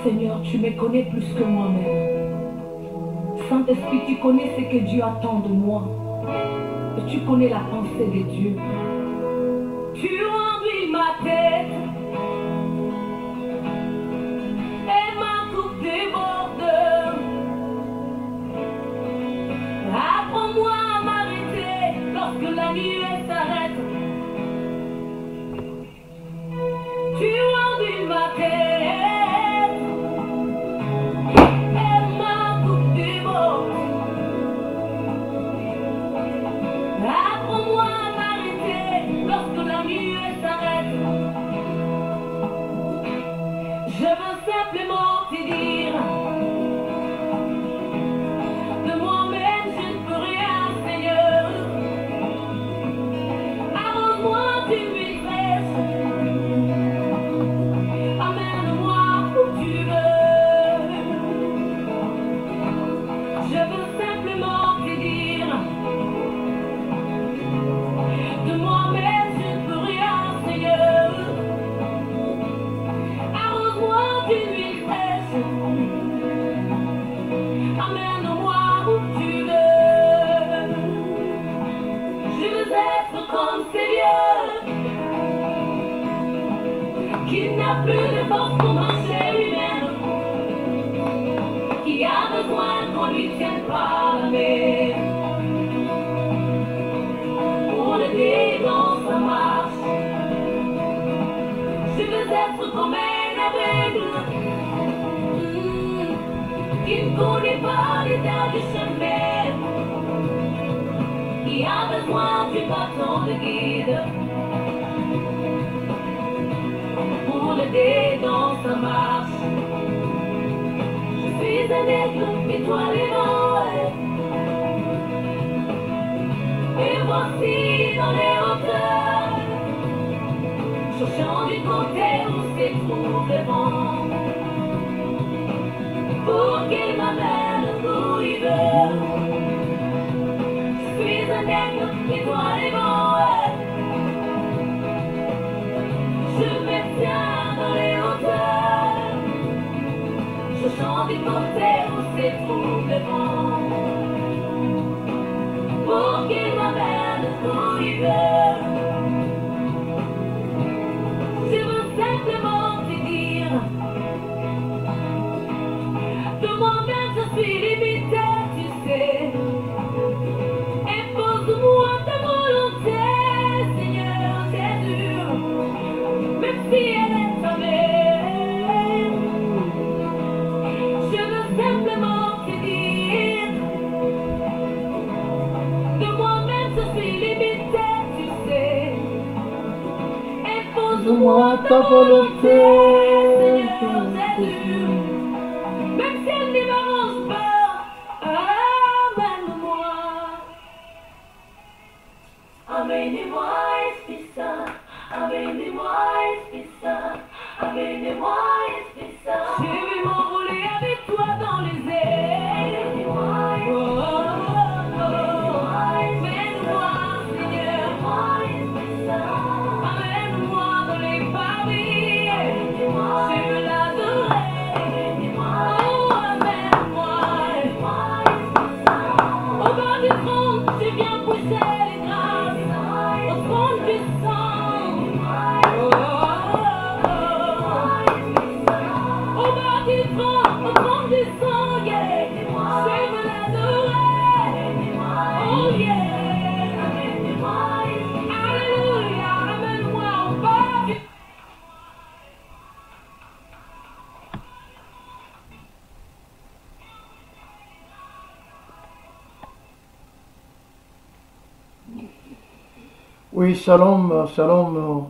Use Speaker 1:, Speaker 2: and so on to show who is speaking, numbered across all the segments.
Speaker 1: Seigneur, tu me connais plus que moi-même. Saint-Esprit, tu connais ce que Dieu attend de moi. Et tu connais la pensée de Dieu. Tu remplis ma tête et ma coupe déborde. Apprends-moi à m'arrêter lorsque la nuit s'arrête. Tu remplis ma tête et ma coupe déborde. Apprends-moi à m'arrêter lorsque la nuit s'arrête. Je veux simplement te dire, de moi-même je ne peux rien, Seigneur. Arrose-moi d'une huile fraîche, amène-moi où tu veux. Je veux simplement te dire, de moi-même je ne peux rien, Seigneur. Arrose-moi d'une huile fraîche, amène-moi où tu veux. Je veux être comme ces vieux qui n'a plus de force pour marcher lui-même, qui a besoin qu'on lui tienne par la main pour l'aider dans sa marche. Je veux être comme un aveugle qui ne connaît pas l'état du chemin, qui a besoin du bâton de guide pour l'aider dans sa marche. Je suis un aigle étoilé dans l'air, et voici dans les hauteurs, cherchant du côté où se trouve le vent, pour qu'il m'amène où il veut. Je suis un aigle étoilé dans l'air, je me tiens dans les hauteurs, cherchant du côté où se trouve le vent, pour qu'il m'amène où il veut. Je veux simplement te dire, de moi-même je suis limité, tu sais. Impose-moi ta volonté, Seigneur Jésus, même si elle est ta mère. Je veux simplement te dire, de moi-même je suis limité, tu sais. Impose-moi ta volonté, Seigneur Jésus, même si elle ne m'arrange pas. Amène-moi, amenez-moi, Esprit Saint, amenez-moi, Esprit Saint, amenez-moi, Esprit Saint. Je vais m'envoler avec toi dans les airs. Amenez-moi, amène-moi, Seigneur, Esprit Saint. Amène-moi dans les paris, je veux l'adorer. Oh, amène-moi, au bord du trône, je viens pousser les grâces, au trône puissant. Au bord du trône puissant, yeah, je veux l'adorer. Oh yeah, alléluia, amène-moi au bord du.
Speaker 2: Oui, shalom, shalom,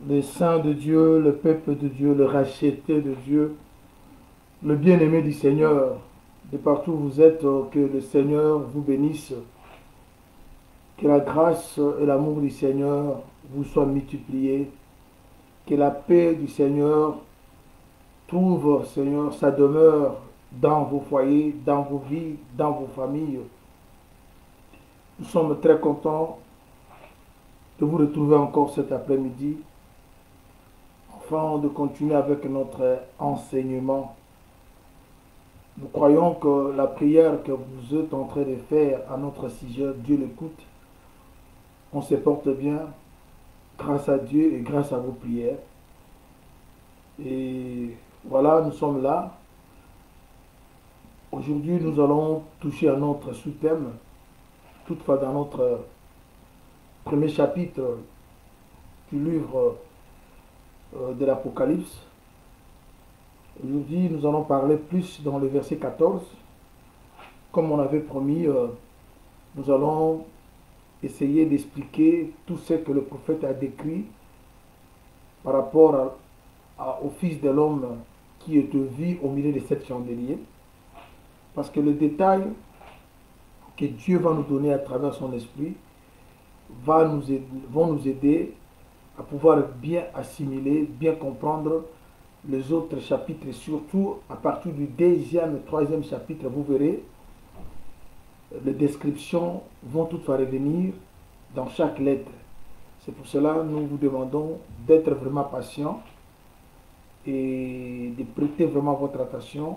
Speaker 2: les saints de Dieu, le peuple de Dieu, le racheté de Dieu, le bien-aimé du Seigneur. De partout où vous êtes, que le Seigneur vous bénisse, que la grâce et l'amour du Seigneur vous soient multipliés, que la paix du Seigneur trouve, Seigneur, sa demeure dans vos foyers, dans vos vies, dans vos familles. Nous sommes très contents de vous retrouver encore cet après-midi, afin de continuer avec notre enseignement croyons que la prière que vous êtes en train de faire à notre sujet, Dieu l'écoute. On se porte bien grâce à Dieu et grâce à vos prières. Et voilà, nous sommes là. Aujourd'hui, nous allons toucher à notre sous-thème. Toutefois, dans notre premier chapitre du livre de l'Apocalypse, aujourd'hui, nous allons parler plus dans le verset 14. Comme on avait promis, nous allons essayer d'expliquer tout ce que le prophète a décrit par rapport au Fils de l'homme qui est vu au milieu de 7 chandeliers. Parce que le détail que Dieu va nous donner à travers son esprit vont nous aider à pouvoir bien assimiler, bien comprendre les autres chapitres. Et surtout, à partir du 2e et 3e chapitre, vous verrez, les descriptions vont toutes revenir dans chaque lettre. C'est pour cela que nous vous demandons d'être vraiment patient et de prêter vraiment votre attention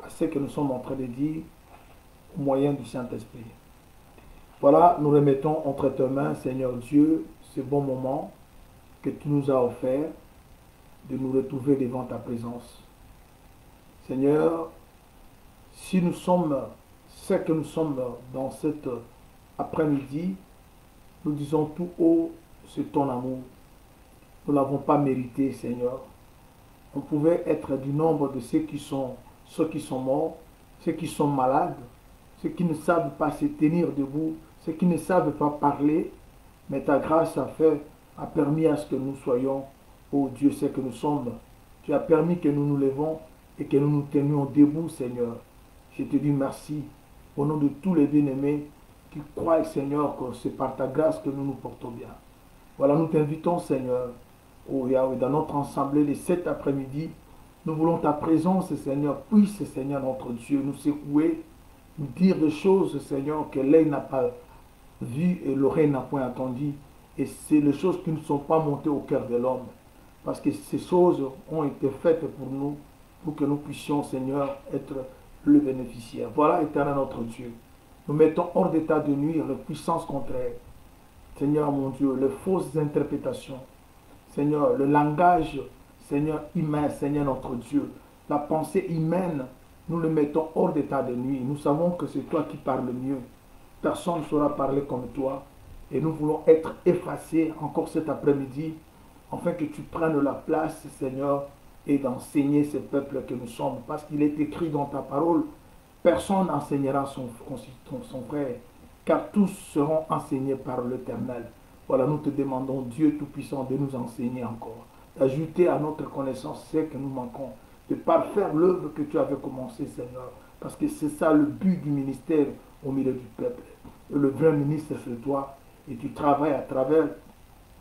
Speaker 2: à ce que nous sommes en train de dire au moyen du Saint-Esprit. Voilà, nous remettons entre tes mains, Seigneur Dieu, ce bon moment que tu nous as offert de nous retrouver devant ta présence. Seigneur, si nous sommes ce que nous sommes dans cet après-midi, nous disons tout haut, c'est ton amour. Nous ne l'avons pas mérité, Seigneur. On pouvait être du nombre de ceux qui sont morts, ceux qui sont malades, ceux qui ne savent pas se tenir debout, ceux qui ne savent pas parler, mais ta grâce a permis à ce que nous soyons, oh Dieu, ce que nous sommes. Tu as permis que nous nous levons et que nous nous tenions debout, Seigneur. Je te dis merci au nom de tous les bien-aimés qui croient, Seigneur, que c'est par ta grâce que nous nous portons bien. Voilà, nous t'invitons, Seigneur, oh Yahweh, dans notre assemblée de cet après-midi. Nous voulons ta présence, Seigneur. Puisse, Seigneur, notre Dieu, nous secouer, nous dire des choses, Seigneur, que l'œil n'a pas vues et l'oreille n'a point entendues. Et c'est les choses qui ne sont pas montées au cœur de l'homme. Parce que ces choses ont été faites pour nous, pour que nous puissions, Seigneur, être le bénéficiaire. Voilà, éternel notre Dieu. Nous mettons hors d'état de nuire les puissances contraires. Seigneur, mon Dieu, les fausses interprétations. Seigneur, le langage, Seigneur, humain, Seigneur notre Dieu, la pensée humaine, nous le mettons hors d'état de nuit. Nous savons que c'est toi qui parles mieux. Personne ne saura parler comme toi. Et nous voulons être effacés encore cet après-midi, afin que tu prennes la place, Seigneur, et d'enseigner ce peuple que nous sommes. Parce qu'il est écrit dans ta parole, personne n'enseignera son frère, car tous seront enseignés par l'Éternel. Voilà, nous te demandons, Dieu Tout-Puissant, de nous enseigner encore, d'ajouter à notre connaissance ce que nous manquons, de parfaire l'œuvre que tu avais commencée, Seigneur, parce que c'est ça le but du ministère au milieu du peuple. Et le vrai ministre, c'est toi, et tu travailles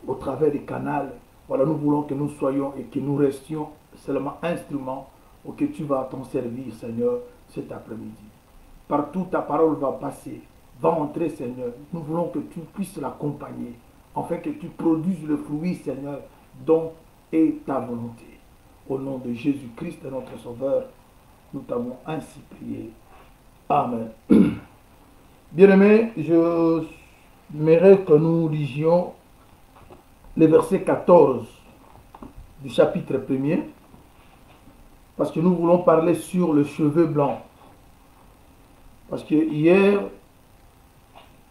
Speaker 2: au travers des canaux. Voilà, nous voulons que nous soyons et que nous restions seulement instruments auquel tu vas t'en servir, Seigneur, cet après-midi. Partout ta parole va passer, va entrer, Seigneur. Nous voulons que tu puisses l'accompagner, afin que tu produises le fruit, Seigneur, dont est ta volonté. Au nom de Jésus-Christ, notre Sauveur, nous t'avons ainsi prié. Amen. Bien-aimés, je j'aimerais que nous lisions le verset 14 du chapitre 1er, parce que nous voulons parler sur le cheveu blanc. Parce que hier,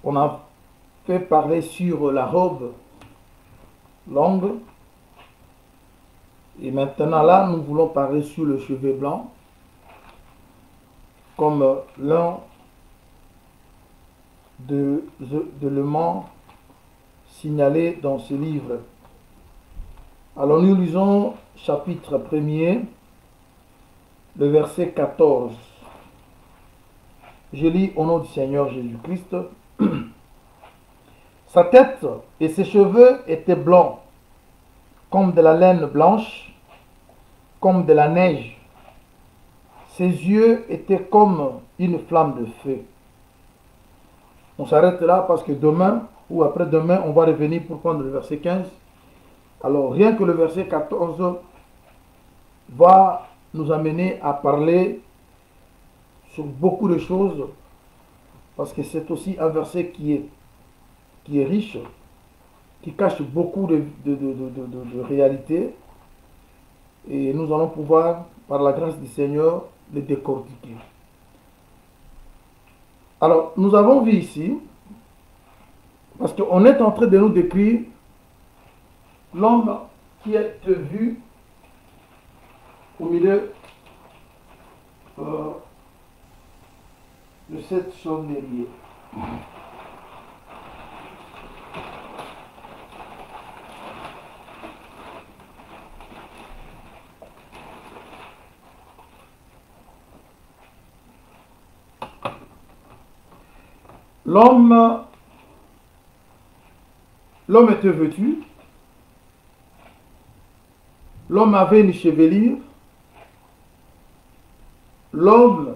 Speaker 2: on a fait parler sur la robe longue, et maintenant là, nous voulons parler sur le cheveu blanc, comme l'un de l'élément signalé dans ce livre. Alors nous lisons chapitre 1er, le verset 14. Je lis au nom du Seigneur Jésus-Christ. Sa tête et ses cheveux étaient blancs, comme de la laine blanche, comme de la neige. Ses yeux étaient comme une flamme de feu. On s'arrête là parce que demain ou après-demain, on va revenir pour prendre le verset 15. Alors, rien que le verset 14 va nous amener à parler sur beaucoup de choses, parce que c'est aussi un verset qui est riche, qui cache beaucoup de réalités, et nous allons pouvoir, par la grâce du Seigneur, les décortiquer. Alors, nous avons vu ici, parce qu'on est en train de nous décrire l'homme qui est vu au milieu de cette chandelier. L'homme était vêtu, l'homme avait une chevelure, l'homme,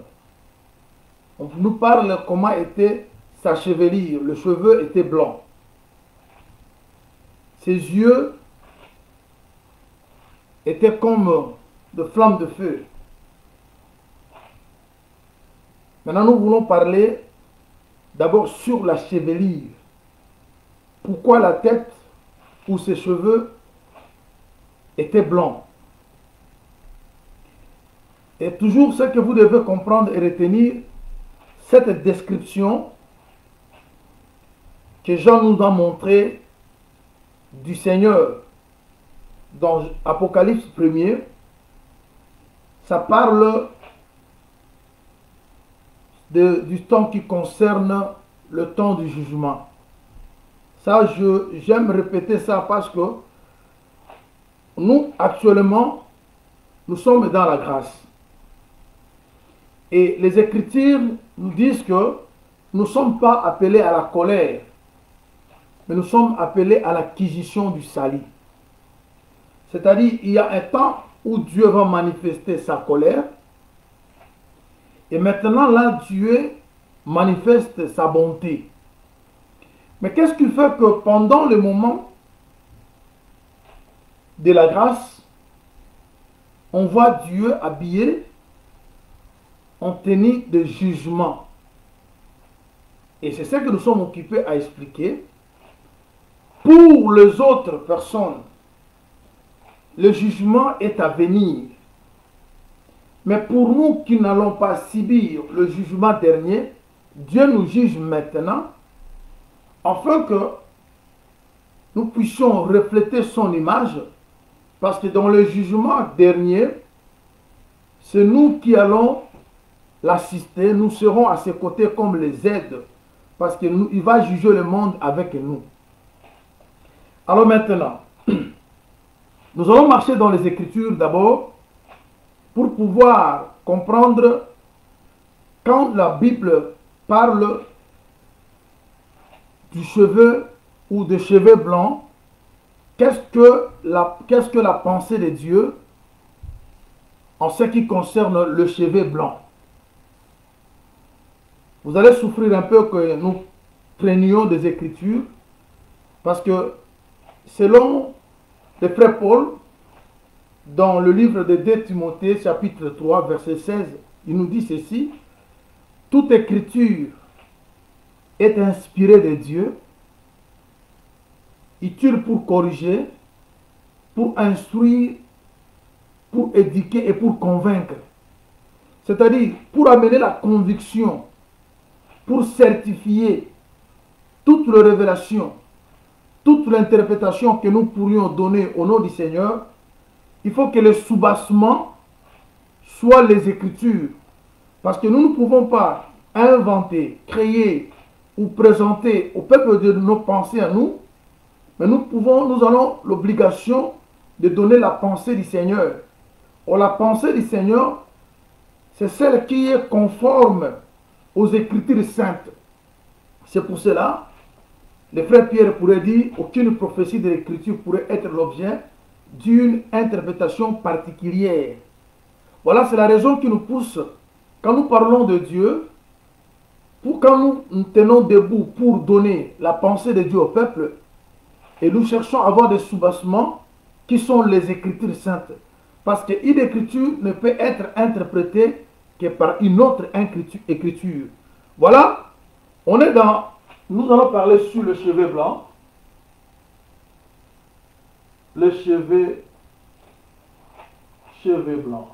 Speaker 2: on nous parle comment était sa chevelure, le cheveu était blanc, ses yeux étaient comme de flammes de feu. Maintenant nous voulons parler d'abord sur la chevelure. Pourquoi la tête ou ses cheveux étaient blancs? Et toujours ce que vous devez comprendre et retenir, cette description que Jean nous a montrée du Seigneur dans Apocalypse 1er, ça parle du temps qui concerne le temps du jugement. Ça, j'aime répéter ça parce que nous, actuellement, nous sommes dans la grâce. Et les Écritures nous disent que nous ne sommes pas appelés à la colère, mais nous sommes appelés à l'acquisition du salut. C'est-à-dire, il y a un temps où Dieu va manifester sa colère, et maintenant, là, Dieu manifeste sa bonté. Mais qu'est-ce qui fait que pendant le moment de la grâce, on voit Dieu habillé en tenue de jugement? Et c'est ce que nous sommes occupés à expliquer. Pour les autres personnes, le jugement est à venir. Mais pour nous qui n'allons pas subir le jugement dernier, Dieu nous juge maintenant, afin que nous puissions refléter son image, parce que dans le jugement dernier, c'est nous qui allons l'assister, nous serons à ses côtés comme les aides, parce qu'il va juger le monde avec nous. Alors maintenant, nous allons marcher dans les Écritures d'abord, pour pouvoir comprendre quand la Bible parle du cheveu ou de cheveux blancs, qu'est-ce que la pensée de Dieu en ce qui concerne le cheveu blanc? Vous allez souffrir un peu que nous prenions des Écritures, parce que selon le frère Paul, dans le livre de 2 Timothée, chapitre 3, verset 16, il nous dit ceci: toute écriture est inspirée de Dieu, utile pour corriger, pour instruire, pour éduquer et pour convaincre. C'est-à-dire pour amener la conviction, pour certifier toute la révélation, toute l'interprétation que nous pourrions donner au nom du Seigneur. Il faut que le soubassement soit les Écritures. Parce que nous ne pouvons pas inventer, créer ou présenter au peuple de nos pensées à nous, mais nous avons l'obligation de donner la pensée du Seigneur. Or, la pensée du Seigneur, c'est celle qui est conforme aux Écritures saintes. C'est pour cela, le frère Pierre pourrait dire, aucune prophétie de l'Écriture pourrait être l'objet d'une interprétation particulière. Voilà, c'est la raison qui nous pousse, quand nous parlons de Dieu, quand nous tenons debout pour donner la pensée de Dieu au peuple, et nous cherchons à avoir des soubassements qui sont les Écritures saintes. Parce qu'une écriture ne peut être interprétée que par une autre écriture. Voilà, on est dans... Nous allons parler sur le chevet blanc. Le chevet blanc.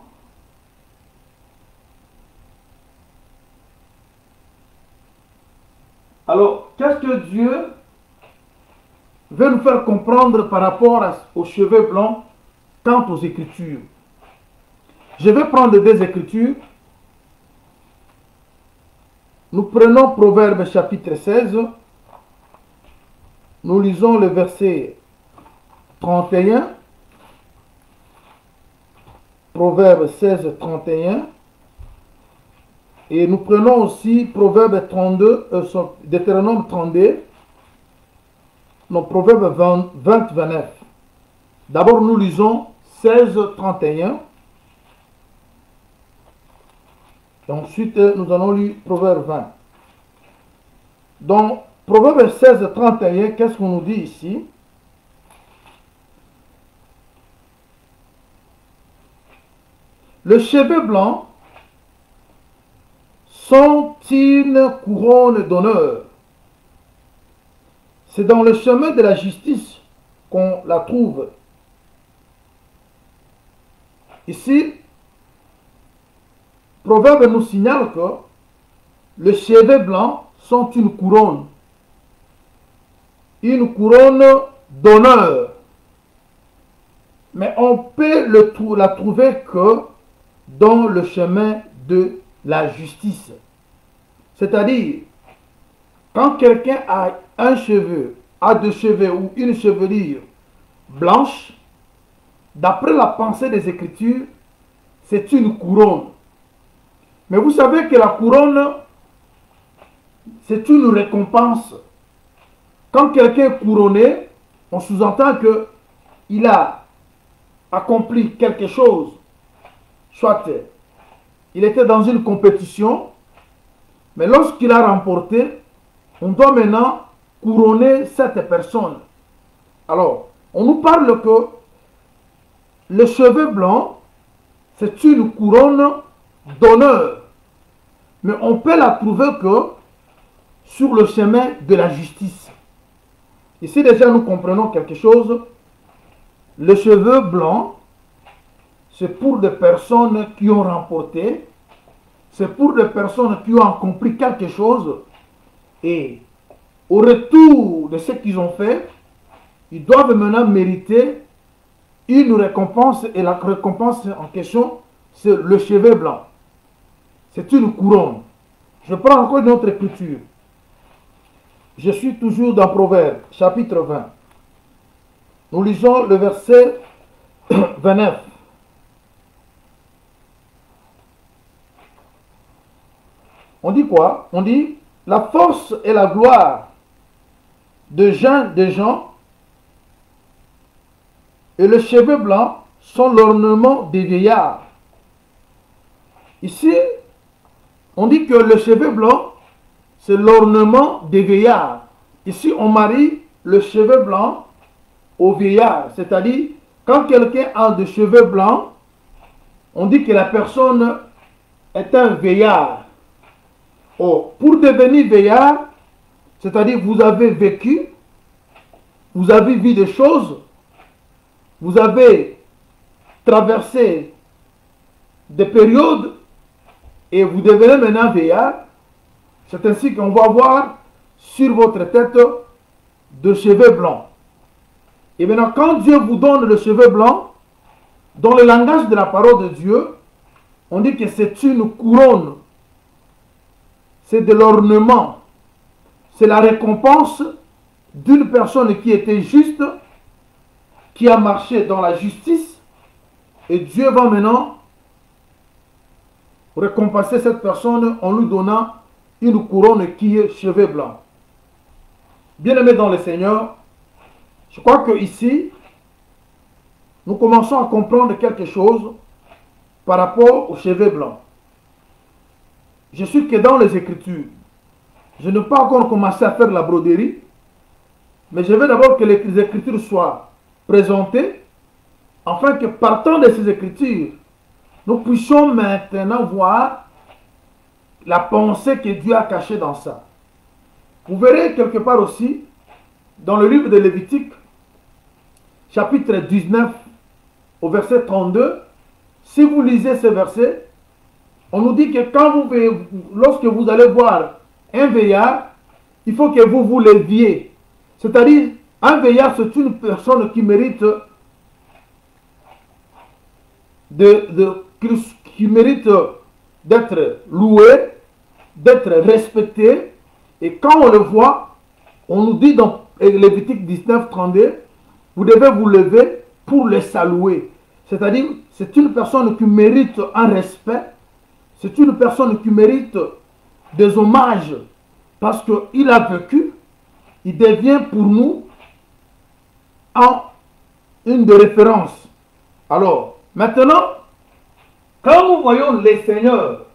Speaker 2: Alors, qu'est-ce que Dieu veut nous faire comprendre par rapport aux cheveux blancs quant aux Écritures? Je vais prendre des Écritures. Nous prenons Proverbe chapitre 16. Nous lisons le verset 31. Proverbe 16, 31. Et nous prenons aussi Proverbe 32, Deutéronome 32. Non, Proverbe 20, 29. D'abord, nous lisons 16, 31. Et ensuite, nous allons lire Proverbe 20. Donc, Proverbe 16, 31, qu'est-ce qu'on nous dit ici? Le cheveu blanc sont une couronne d'honneur. C'est dans le chemin de la justice qu'on la trouve. Ici, Proverbe nous signale que les cheveux blancs sont une couronne d'honneur. Mais on peut la trouver que dans le chemin de la justice. C'est-à-dire, quand quelqu'un a deux cheveux ou une chevelure blanche, d'après la pensée des Écritures, c'est une couronne. Mais vous savez que la couronne, c'est une récompense. Quand quelqu'un est couronné, on sous-entend qu'il a accompli quelque chose. Soit il était dans une compétition, mais lorsqu'il a remporté, on doit maintenant couronner cette personne. Alors, on nous parle que le cheveu blanc, c'est une couronne d'honneur. Mais on peut la trouver que sur le chemin de la justice. Ici déjà nous comprenons quelque chose. Le cheveu blanc, c'est pour des personnes qui ont remporté, c'est pour des personnes qui ont accompli quelque chose, et au retour de ce qu'ils ont fait, ils doivent maintenant mériter une récompense, et la récompense en question, c'est le cheveu blanc. C'est une couronne. Je prends encore une autre écriture. Je suis toujours dans Proverbe, chapitre 20. Nous lisons le verset 29. On dit quoi? On dit, la force et la gloire des gens et le cheveu blanc sont l'ornement des vieillards. Ici, on dit que le cheveu blanc, c'est l'ornement des vieillards. Ici, on marie le cheveu blanc au vieillard. C'est-à-dire, quand quelqu'un a des cheveux blancs, on dit que la personne est un vieillard. Oh, pour devenir vieillard, c'est-à-dire vous avez vécu, vous avez vu des choses, vous avez traversé des périodes et vous devenez maintenant vieillard. C'est ainsi qu'on va voir sur votre tête de cheveux blancs. Et maintenant, quand Dieu vous donne le cheveu blanc, dans le langage de la parole de Dieu, on dit que c'est une couronne. C'est de l'ornement. C'est la récompense d'une personne qui était juste, qui a marché dans la justice. Et Dieu va maintenant récompenser cette personne en lui donnant une couronne qui est cheveux blancs. Bien-aimés dans le Seigneur, je crois que ici, nous commençons à comprendre quelque chose par rapport aux cheveux blancs. Je suis que dans les Écritures. Je n'ai pas encore commencé à faire la broderie, mais je veux d'abord que les Écritures soient présentées, afin que partant de ces Écritures, nous puissions maintenant voir la pensée que Dieu a cachée dans ça. Vous verrez quelque part aussi, dans le livre de Lévitique, chapitre 19, au verset 32, si vous lisez ce verset, on nous dit que lorsque vous allez voir un veillard, il faut que vous vous leviez. C'est-à-dire, un veillard, c'est une personne qui mérite qui mérite d'être loué, d'être respecté. Et quand on le voit, on nous dit dans Lévitique 19, 32, vous devez vous lever pour le saluer. C'est-à-dire, c'est une personne qui mérite un respect, c'est une personne qui mérite des hommages parce qu'il a vécu, il devient pour nous une de référence. Alors, maintenant, quand nous voyons le Seigneur,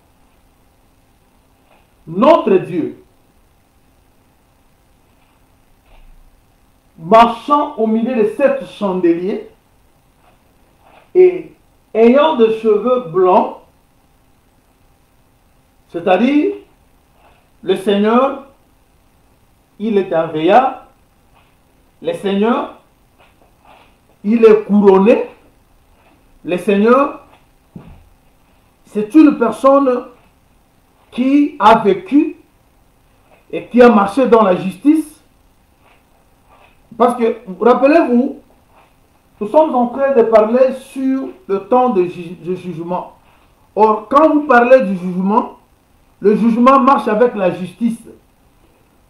Speaker 2: notre Dieu, marchant au milieu de 7 chandeliers et ayant des cheveux blancs, c'est-à-dire, le Seigneur, il est un veillard, le Seigneur, il est couronné, le Seigneur, c'est une personne qui a vécu et qui a marché dans la justice. Parce que, rappelez-vous, nous sommes en train de parler sur le temps de jugement. Or, quand vous parlez du jugement, le jugement marche avec la justice.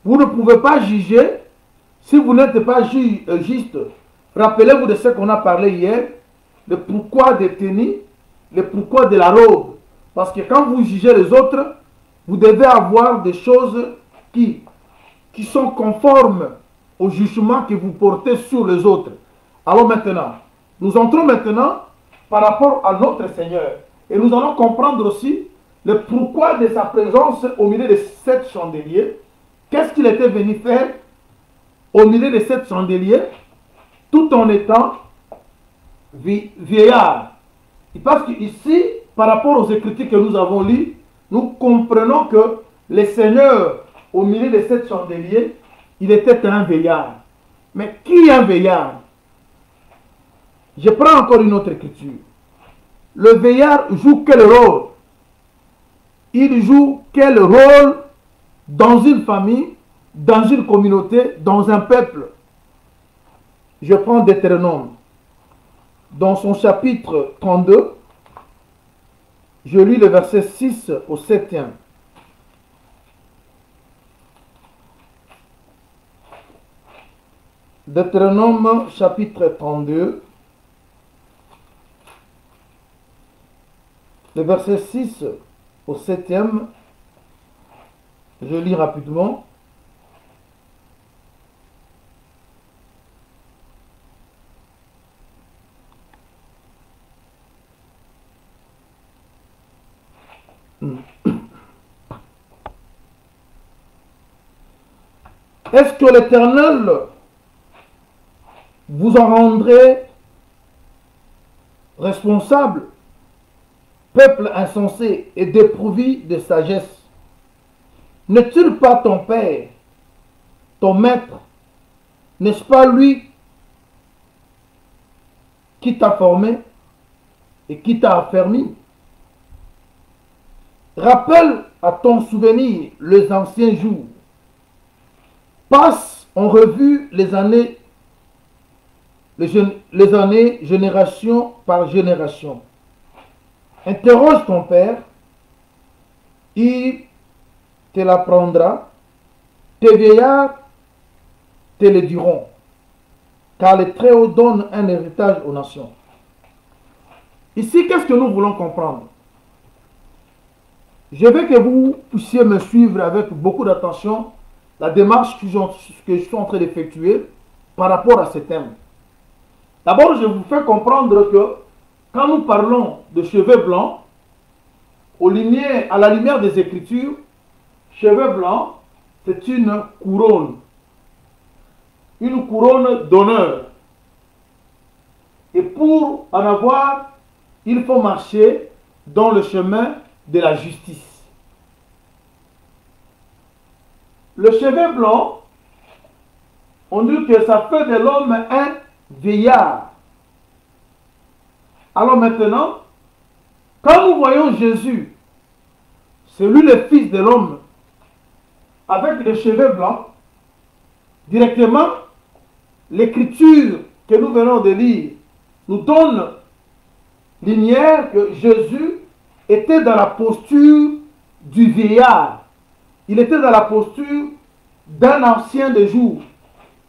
Speaker 2: Vous ne pouvez pas juger si vous n'êtes pas juste. Rappelez-vous de ce qu'on a parlé hier, le pourquoi des tenues, le pourquoi de la robe. Parce que quand vous jugez les autres, vous devez avoir des choses qui sont conformes au jugement que vous portez sur les autres. Alors maintenant, nous entrons maintenant par rapport à notre Seigneur. Et nous allons comprendre aussi le pourquoi de sa présence au milieu de 7 chandeliers. Qu'est-ce qu'il était venu faire au milieu de 7 chandeliers tout en étant vieillard. Parce qu'ici, par rapport aux Écritures que nous avons lues, nous comprenons que le Seigneur, au milieu de 7 chandeliers, il était un veillard. Mais qui est un veillard? Je prends encore une autre écriture. Le veillard joue quel rôle? Il joue quel rôle dans une famille, dans une communauté, dans un peuple? Je prends Deutéronome. Dans son chapitre 32, je lis le verset 6 au 7e. Deutéronome chapitre 32, le verset 6 au 7e, je lis rapidement. Est-ce que l'Éternel vous en rendrait responsable, peuple insensé et dépourvu de sagesse? N'est-il pas ton père, ton maître? N'est-ce pas lui qui t'a formé et qui t'a affermi? Rappelle à ton souvenir les anciens jours. Passe en revue les années, génération par génération. Interroge ton père, il te l'apprendra, tes vieillards te le diront, car le Très-Haut donne un héritage aux nations. Ici, qu'est-ce que nous voulons comprendre? Je veux que vous puissiez me suivre avec beaucoup d'attention la démarche que je suis en train d'effectuer par rapport à ce thème. D'abord, je vous fais comprendre que quand nous parlons de cheveux blancs, à la lumière des Écritures, cheveux blancs, c'est une couronne d'honneur. Et pour en avoir, il faut marcher dans le chemin de la justice. le cheveu blanc, on dit que ça fait de l'homme un vieillard. Alors maintenant, quand nous voyons Jésus, c'est lui le fils de l'homme, avec les cheveux blancs, directement, l'écriture que nous venons de lire nous donne lumière que Jésus était dans la posture du vieillard. Il était dans la posture d'un ancien de jour.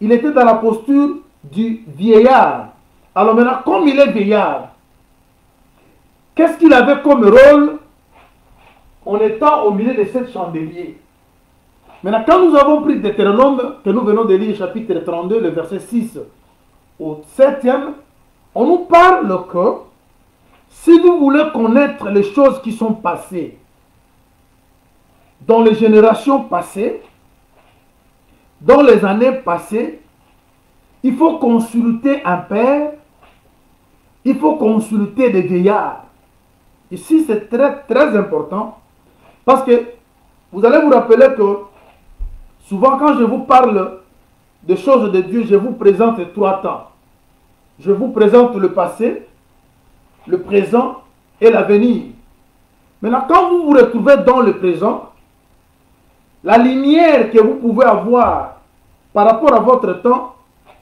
Speaker 2: Il était dans la posture du vieillard. Alors maintenant, comme il est vieillard, qu'est-ce qu'il avait comme rôle en étant au milieu de cette chandelier? Maintenant, quand nous avons pris Deutéronome, que nous venons de lire, chapitre 32, le verset 6 au 7e, on nous parle que si vous voulez connaître les choses qui sont passées dans les générations passées, dans les années passées, il faut consulter un père, il faut consulter des vieillards. Ici, c'est très, très important parce que vous allez vous rappeler que souvent, quand je vous parle des choses de Dieu, je vous présente 3 temps. Je vous présente le passé, le présent et l'avenir. Maintenant, quand vous vous retrouvez dans le présent, la lumière que vous pouvez avoir par rapport à votre temps,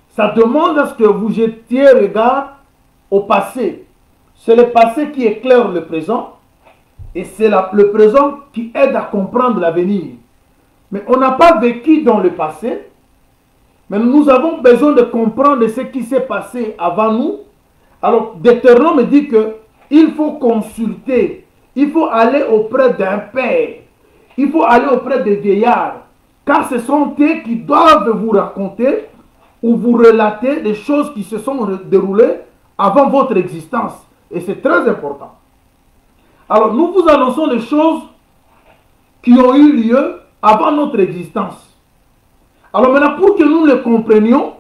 Speaker 2: ça demande à ce que vous jetiez regard au passé. C'est le passé qui éclaire le présent et c'est le présent qui aide à comprendre l'avenir. Mais on n'a pas vécu dans le passé, mais nous avons besoin de comprendre ce qui s'est passé avant nous. Alors, Deutéronome dit qu'il faut consulter, il faut aller auprès d'un père, il faut aller auprès des vieillards, car ce sont eux qui doivent vous raconter ou vous relater des choses qui se sont déroulées avant votre existence. Et c'est très important. Alors, nous vous annonçons des choses qui ont eu lieu avant notre existence. Alors maintenant, pour que nous le comprenions,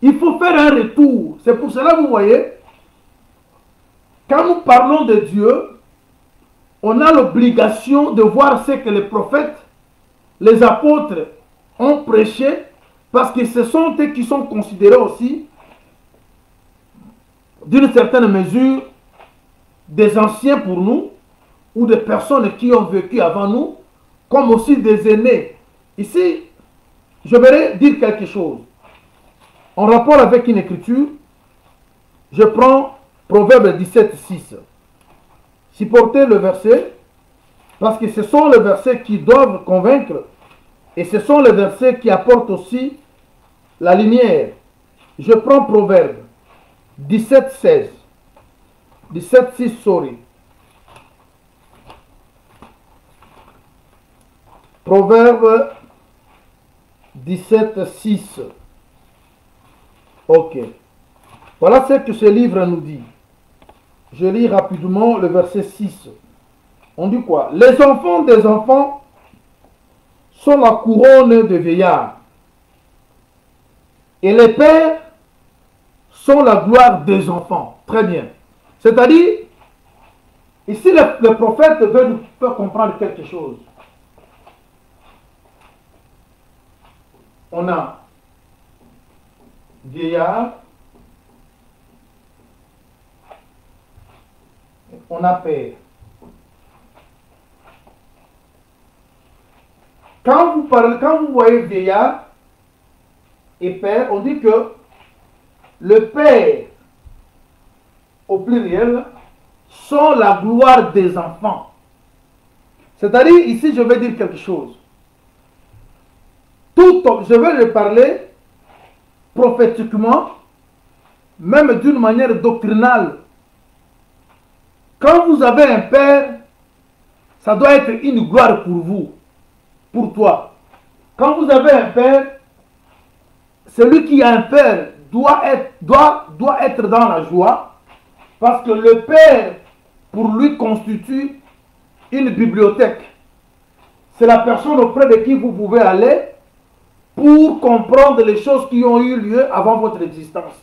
Speaker 2: il faut faire un retour. C'est pour cela, vous voyez, quand nous parlons de Dieu, on a l'obligation de voir ce que les prophètes, les apôtres ont prêché, parce que ce sont eux qui sont considérés aussi, d'une certaine mesure, des anciens pour nous, ou des personnes qui ont vécu avant nous, comme aussi des aînés. Ici, je voudrais dire quelque chose. En rapport avec une écriture, je prends Proverbe 17, 6. Supportez le verset, parce que ce sont les versets qui doivent convaincre, et ce sont les versets qui apportent aussi la lumière. Je prends Proverbe 17, 16. 17, 6, sorry. Proverbe 17, 6. Ok. Voilà ce que ce livre nous dit. Je lis rapidement le verset 6. On dit quoi? Les enfants des enfants sont la couronne des vieillards. Et les pères sont la gloire des enfants. Très bien. C'est-à-dire, ici le prophète veut nous faire comprendre quelque chose. On a vieillard, on a père. Quand vous voyez vieillard et père, on dit que le père, au pluriel, sont la gloire des enfants. C'est-à-dire, ici, je vais dire quelque chose. Je vais le parler prophétiquement, même d'une manière doctrinale. Quand vous avez un père, ça doit être une gloire pour vous, pour toi. Quand vous avez un père, celui qui a un père doit être dans la joie, parce que le père, pour lui, constitue une bibliothèque. C'est la personne auprès de qui vous pouvez aller pour comprendre les choses qui ont eu lieu avant votre existence.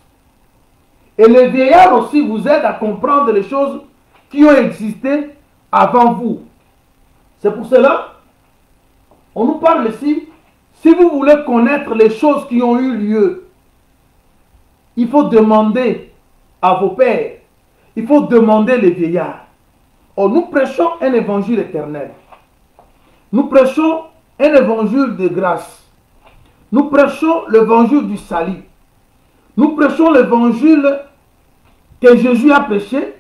Speaker 2: Et le vieillard aussi vous aide à comprendre les choses qui ont existé avant vous. C'est pour cela, on nous parle ici, Si vous voulez connaître les choses qui ont eu lieu, il faut demander à vos pères. Il faut demander les vieillards. Or, nous prêchons un évangile éternel. Nous prêchons un évangile de grâce. Nous prêchons l'évangile du salut. Nous prêchons l'évangile que Jésus a prêché.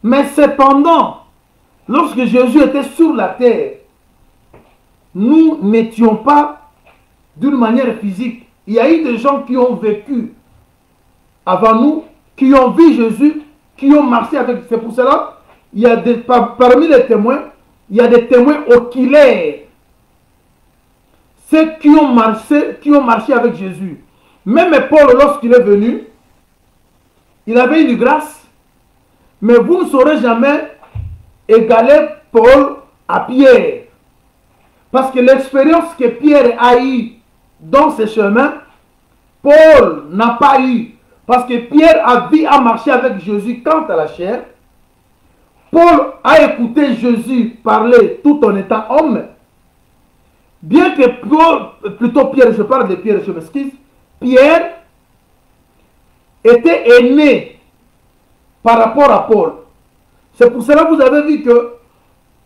Speaker 2: Mais cependant, lorsque Jésus était sur la terre, nous n'étions pas d'une manière physique. Il y a eu des gens qui ont vécu avant nous, qui ont vu Jésus, qui ont marché avec. C'est pour cela, il y a parmi les témoins, il y a des témoins oculaires. Ceux qui ont marché avec Jésus. Même Paul, lorsqu'il est venu, il avait une grâce, mais vous ne saurez jamais égaler Paul à Pierre. Parce que l'expérience que Pierre a eue dans ses chemins, Paul n'a pas eu. Parce que Pierre a marché avec Jésus quant à la chair. Paul a écouté Jésus parler tout en étant homme. Bien que plutôt Pierre, je parle de Pierre, je m'excuse, Pierre était aîné par rapport à Paul. C'est pour cela que vous avez vu que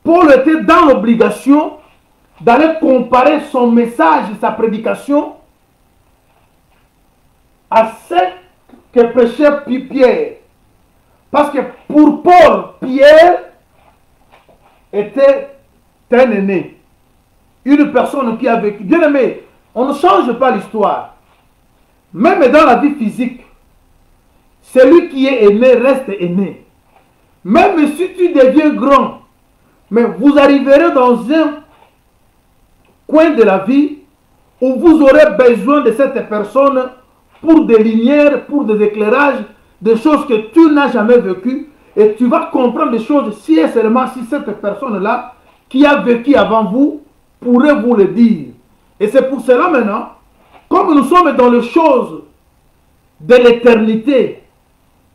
Speaker 2: Paul était dans l'obligation d'aller comparer son message et sa prédication à ce que prêchait Pierre. Parce que pour Paul, Pierre était un aîné. Une personne qui a vécu. Bien aimé, on ne change pas l'histoire. Même dans la vie physique, celui qui est aîné reste aîné. Même si tu deviens grand, mais vous arriverez dans un coin de la vie où vous aurez besoin de cette personne pour des lumières, pour des éclairages, des choses que tu n'as jamais vécues, et tu vas comprendre des choses si et seulement si cette personne-là qui a vécu avant vous pourrait vous le dire. Et c'est pour cela maintenant, comme nous sommes dans les choses de l'éternité,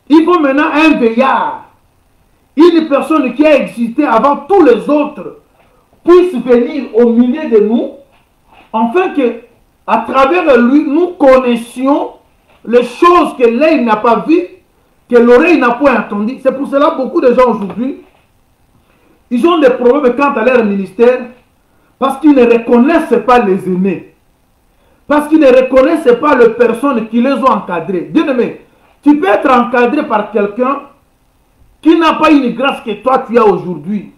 Speaker 2: il faut maintenant un veillard, une personne qui a existé avant tous les autres, puisse venir au milieu de nous, afin que, à travers lui, nous connaissions les choses que l'œil n'a pas vues, que l'oreille n'a pas entendues. C'est pour cela que beaucoup de gens aujourd'hui, ils ont des problèmes quant à leur ministère, parce qu'ils ne reconnaissent pas les aînés. Parce qu'ils ne reconnaissent pas les personnes qui les ont encadrés. Bien aimé, tu peux être encadré par quelqu'un qui n'a pas une grâce que toi tu as aujourd'hui.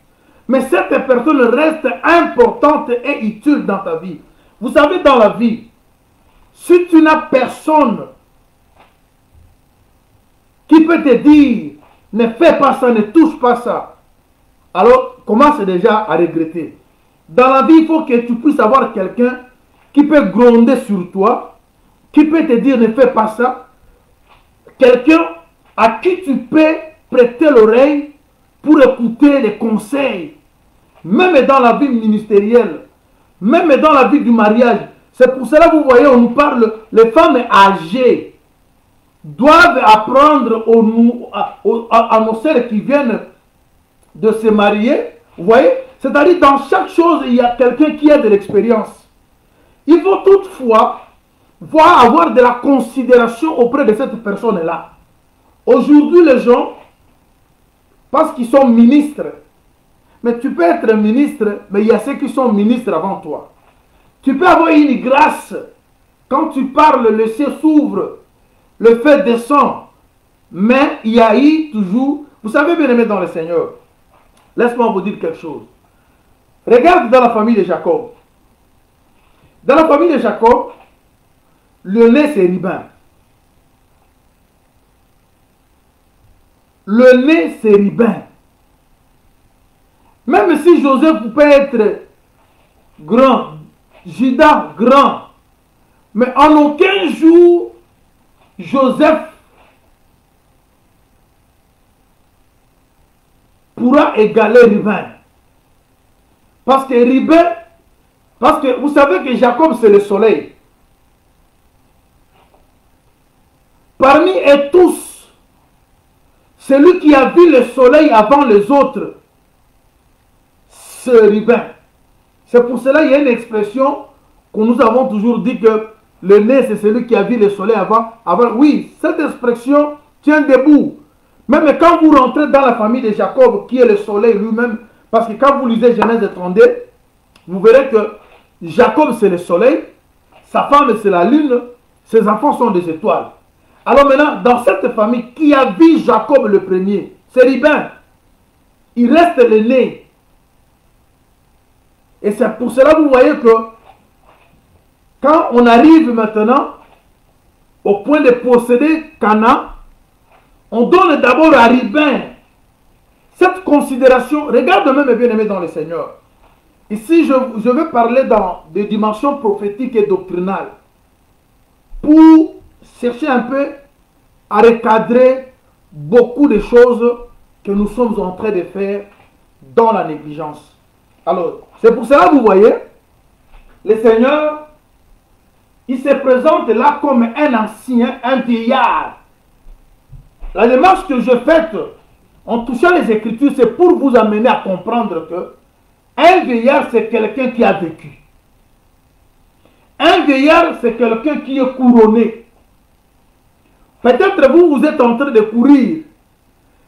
Speaker 2: Mais cette personne reste importante et utile dans ta vie. Vous savez, dans la vie, si tu n'as personne qui peut te dire ne fais pas ça, ne touche pas ça, alors commence déjà à regretter. Dans la vie, il faut que tu puisses avoir quelqu'un qui peut gronder sur toi, qui peut te dire ne fais pas ça, quelqu'un à qui tu peux prêter l'oreille pour écouter les conseils, même dans la vie ministérielle, même dans la vie du mariage. C'est pour cela que vous voyez, on nous parle, les femmes âgées doivent apprendre à nos sœurs qui viennent de se marier. Vous voyez, c'est-à-dire dans chaque chose, il y a quelqu'un qui a de l'expérience. Il faut toutefois avoir de la considération auprès de cette personne-là. Aujourd'hui, les gens, parce qu'ils sont ministres, mais tu peux être ministre, mais il y a ceux qui sont ministres avant toi. Tu peux avoir une grâce. Quand tu parles, le ciel s'ouvre, le feu descend. Mais il y a eu toujours, vous savez bien aimé dans le Seigneur, laisse-moi vous dire quelque chose. Regarde dans la famille de Jacob. Dans la famille de Jacob, le nez c'est Rubin. Le nez c'est Rubin. Même si Joseph peut être grand, Judas grand, mais en aucun jour, Joseph pourra égaler Rubin. Parce que Rubin, parce que vous savez que Jacob c'est le soleil. Parmi eux tous, celui qui a vu le soleil avant les autres, c'est Rubin. C'est pour cela qu'il y a une expression, que nous avons toujours dit que le nez, c'est celui qui a vu le soleil avant. Oui, cette expression tient debout. Même quand vous rentrez dans la famille de Jacob, qui est le soleil lui-même, parce que quand vous lisez Genèse 32, vous verrez que Jacob, c'est le soleil, sa femme, c'est la lune, ses enfants sont des étoiles. Alors maintenant, dans cette famille, qui a vu Jacob le premier? C'est Ruben. Il reste l'aîné. Et c'est pour cela que vous voyez que quand on arrive maintenant au point de posséder Canaan, on donne d'abord à Ruben cette considération. Regarde même, bien aimé dans le Seigneur. Ici, je vais parler dans des dimensions prophétiques et doctrinales pour chercher un peu à recadrer beaucoup de choses que nous sommes en train de faire dans la négligence. Alors, c'est pour cela que vous voyez, le Seigneur, il se présente là comme un ancien, un vieillard. La démarche que je fais en touchant les Écritures, c'est pour vous amener à comprendre que un vieillard, c'est quelqu'un qui a vécu. Un vieillard, c'est quelqu'un qui est couronné. Peut-être vous êtes en train de courir,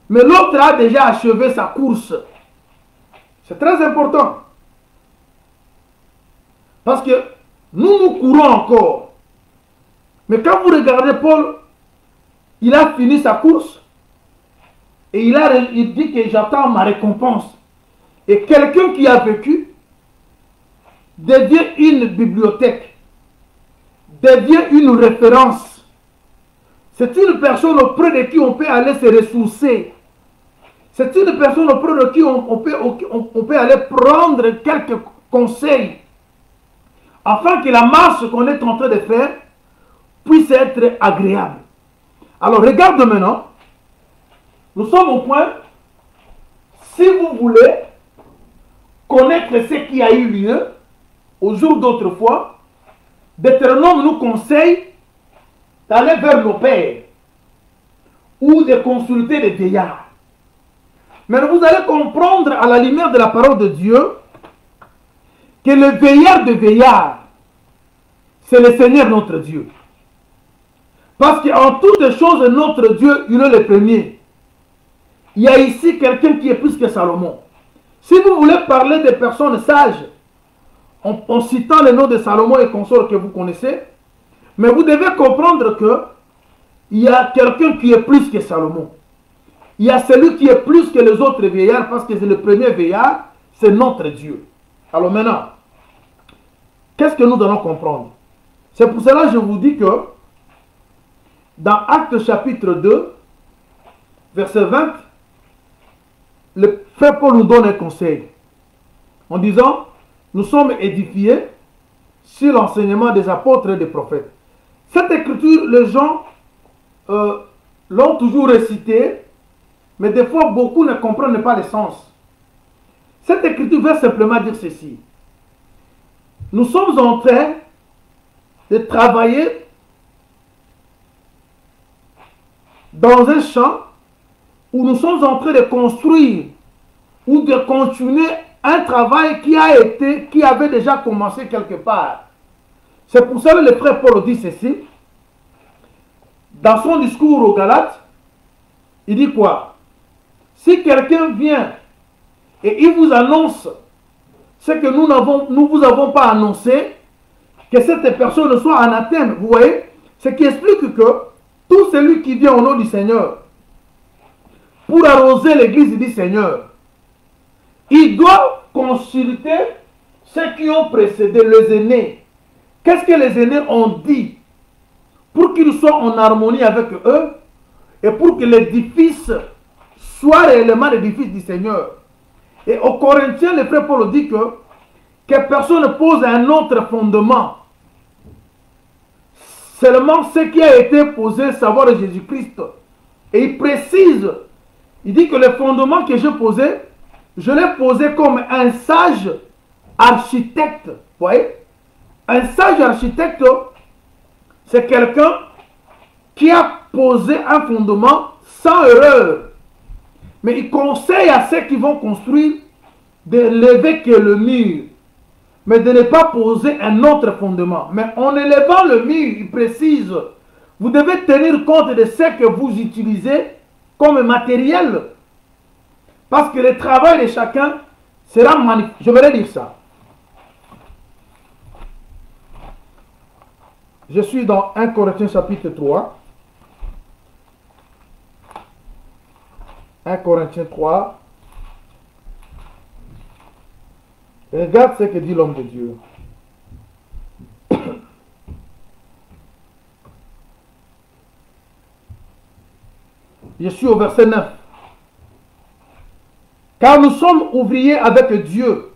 Speaker 2: mais l'autre a déjà achevé sa course. C'est très important. Parce que nous courons encore. Mais quand vous regardez Paul, il a fini sa course et il dit que j'attends ma récompense. Et quelqu'un qui a vécu devient une bibliothèque, devient une référence. C'est une personne auprès de qui on peut aller se ressourcer. C'est une personne auprès de qui on peut aller prendre quelques conseils afin que la marche qu'on est en train de faire puisse être agréable. Alors regarde maintenant, nous sommes au point, si vous voulez connaître ce qui a eu lieu au jour d'autrefois, Deutéronome nous conseille d'aller vers nos pères ou de consulter les vieillards. Mais vous allez comprendre à la lumière de la parole de Dieu que le vieillard de vieillard, c'est le Seigneur notre Dieu. Parce qu'en toutes choses, notre Dieu, il est le premier. Il y a ici quelqu'un qui est plus que Salomon. Si vous voulez parler des personnes sages, en citant le nom de Salomon et consorts que vous connaissez, mais vous devez comprendre que il y a quelqu'un qui est plus que Salomon. Il y a celui qui est plus que les autres vieillards, parce que c'est le premier vieillard, c'est notre Dieu. Alors maintenant, qu'est-ce que nous devons comprendre? C'est pour cela que je vous dis que dans Actes chapitre 2, verset 20, le frère Paul nous donne un conseil en disant, nous sommes édifiés sur l'enseignement des apôtres et des prophètes. Cette écriture, les gens l'ont toujours récitée, mais des fois, beaucoup ne comprennent pas le sens. Cette écriture veut simplement dire ceci. Nous sommes en train de travailler dans un champ où nous sommes en train de construire ou de continuer un travail qui avait déjà commencé quelque part. C'est pour ça que le frère Paul dit ceci. Dans son discours aux Galates, il dit quoi? Si quelqu'un vient et il vous annonce ce que nous ne vous avons pas annoncé, que cette personne soit anathème, vous voyez, ce qui explique que tout celui qui vient au nom du Seigneur pour arroser l'église du Seigneur, il doit consulter ceux qui ont précédé, les aînés. Qu'est-ce que les aînés ont dit pour qu'ils soient en harmonie avec eux et pour que l'édifice soit réellement l'édifice du Seigneur. Et aux Corinthiens, le frère Paul dit que personne ne pose un autre fondement. Seulement ce qui a été posé, savoir de Jésus-Christ. Et il précise, il dit que le fondement que j'ai posé, je l'ai posé comme un sage architecte. Vous voyez? Un sage architecte, c'est quelqu'un qui a posé un fondement sans erreur. Mais il conseille à ceux qui vont construire de lever que le mur. mais de ne pas poser un autre fondement. Mais en élevant le mur, il précise, vous devez tenir compte de ce que vous utilisez comme matériel. Parce que le travail de chacun sera magnifique. Je vais lire ça. Je suis dans 1 Corinthiens chapitre 3. 1 Corinthiens 3. Regarde ce que dit l'homme de Dieu. Je suis au verset 9. Car nous sommes ouvriers avec Dieu.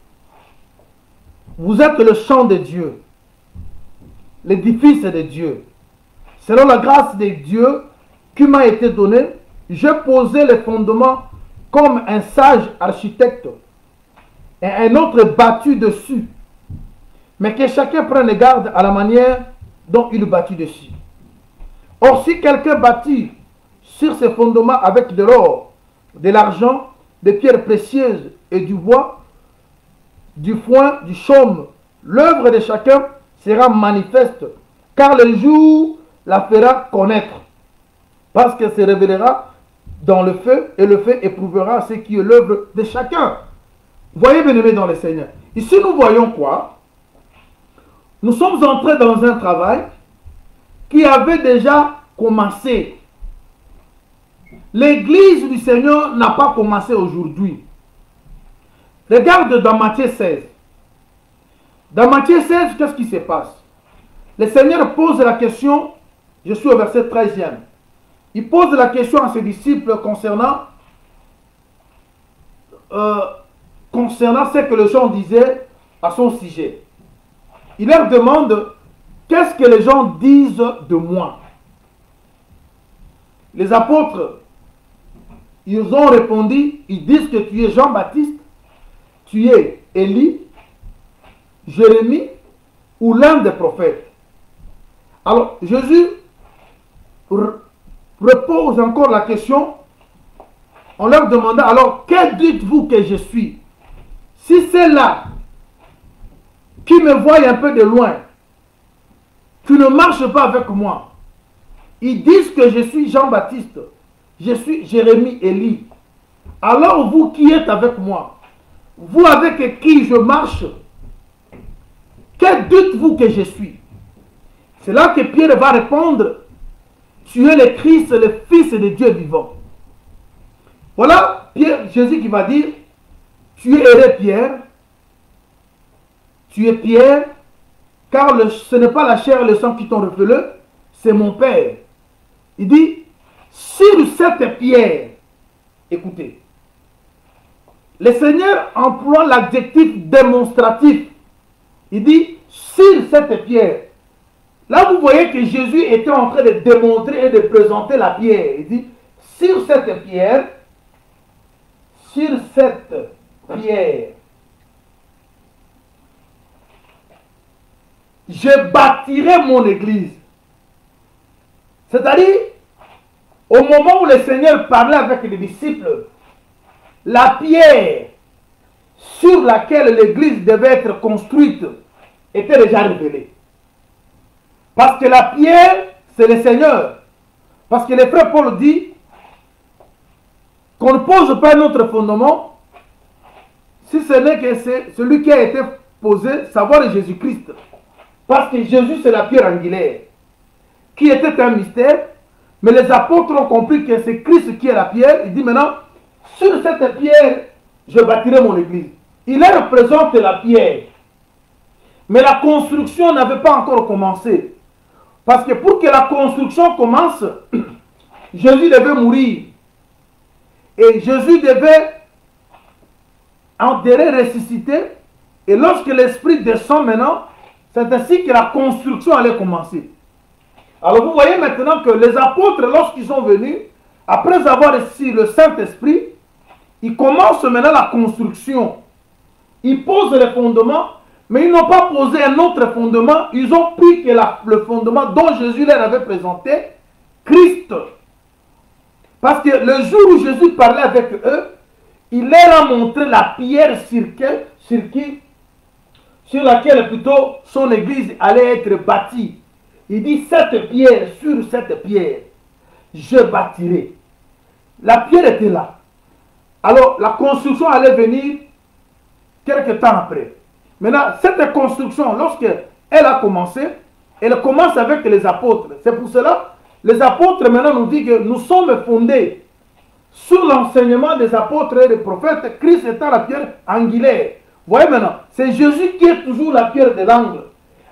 Speaker 2: Vous êtes le champ de Dieu, l'édifice de Dieu. Selon la grâce de Dieu qui m'a été donnée, j'ai posé les fondements comme un sage architecte et un autre battu dessus. Mais que chacun prenne garde à la manière dont il bâtit dessus. Or, si quelqu'un bâtit sur ses fondements avec de l'or, de l'argent, des pierres précieuses et du bois, du foin, du chaume, l'œuvre de chacun sera manifeste, car le jour la fera connaître, parce qu'elle se révélera dans le feu, et le feu éprouvera ce qui est l'œuvre de chacun. Voyez, bien-aimés dans le Seigneur, ici nous voyons quoi? Nous sommes entrés dans un travail qui avait déjà commencé. L'église du Seigneur n'a pas commencé aujourd'hui. Regarde dans Matthieu 16. Dans Matthieu 16, qu'est-ce qui se passe? Le Seigneur pose la question, je suis au verset 13e. Il pose la question à ses disciples concernant ce que les gens disaient à son sujet. Il leur demande, qu'est-ce que les gens disent de moi? Les apôtres, ils ont répondu, ils disent que tu es Jean-Baptiste, tu es Élie, Jérémie ou l'un des prophètes. Alors, Jésus repose encore la question. On leur demanda, alors, que dites-vous que je suis? Si c'est là qui me voient un peu de loin, qui ne marche pas avec moi, ils disent que je suis Jean-Baptiste, je suis Jérémie, Élie. Alors vous qui êtes avec moi, vous avec qui je marche, que dites-vous que je suis? C'est là que Pierre va répondre, tu es le Christ, le Fils de Dieu vivant. Voilà Jésus qui va dire, tu es Pierre, tu es Pierre, car ce n'est pas la chair et le sang qui t'ont révélé, c'est mon Père. Il dit, sur cette pierre, écoutez, le Seigneur emploie l'adjectif démonstratif. Il dit, sur cette pierre. Là, vous voyez que Jésus était en train de démontrer et de présenter la pierre. Il dit, sur cette pierre, je bâtirai mon église. C'est-à-dire, au moment où le Seigneur parlait avec les disciples, la pierre sur laquelle l'église devait être construite était déjà révélée. Parce que la pierre, c'est le Seigneur. Parce que le frère Paul dit qu'on ne pose pas notre fondement si ce n'est que c'est celui qui a été posé, savoir Jésus-Christ. Parce que Jésus, c'est la pierre angulaire, qui était un mystère, mais les apôtres ont compris que c'est Christ qui est la pierre. Il dit maintenant, sur cette pierre, je bâtirai mon église. Il représente la pierre. Mais la construction n'avait pas encore commencé. Parce que pour que la construction commence, Jésus devait mourir. Et Jésus devait enterrer, ressusciter. Et lorsque l'Esprit descend maintenant, c'est ainsi que la construction allait commencer. Alors vous voyez maintenant que les apôtres, lorsqu'ils sont venus, après avoir reçu le Saint-Esprit, ils commencent maintenant la construction. Ils posent les fondements, mais ils n'ont pas posé un autre fondement. Ils ont pris que le fondement dont Jésus leur avait présenté, Christ. Parce que le jour où Jésus parlait avec eux, il leur a montré la pierre sur qui sur laquelle plutôt son église allait être bâtie. Il dit, cette pierre, sur cette pierre, je bâtirai. La pierre était là. Alors, la construction allait venir quelques temps après. Maintenant, cette construction, lorsqu'elle a commencé, elle commence avec les apôtres. C'est pour cela, les apôtres maintenant nous disent que nous sommes fondés sur l'enseignement des apôtres et des prophètes, Christ étant la pierre angulaire. Vous voyez maintenant, c'est Jésus qui est toujours la pierre de l'angle.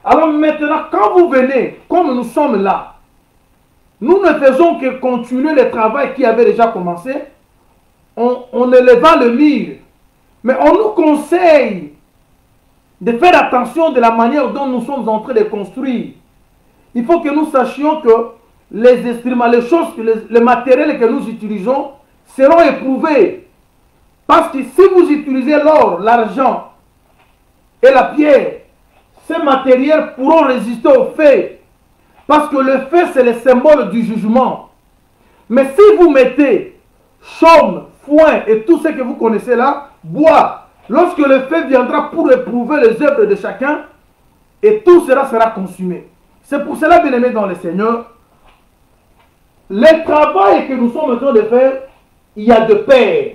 Speaker 2: Alors maintenant, quand vous venez, comme nous sommes là, nous ne faisons que continuer le travail qui avait déjà commencé, on éleva le mur. Mais on nous conseille de faire attention de la manière dont nous sommes en train de construire. Il faut que nous sachions que les instruments, les choses, les matériels que nous utilisons seront éprouvés. Parce que si vous utilisez l'or, l'argent et la pierre, ces matériels pourront résister au feu. Parce que le feu, c'est le symbole du jugement. Mais si vous mettez chaume, foin et tout ce que vous connaissez là, bois, lorsque le feu viendra pour éprouver les œuvres de chacun, et tout cela sera consumé. C'est pour cela, bien-aimés dans le Seigneur, le travail que nous sommes en train de faire, il y a de pairs.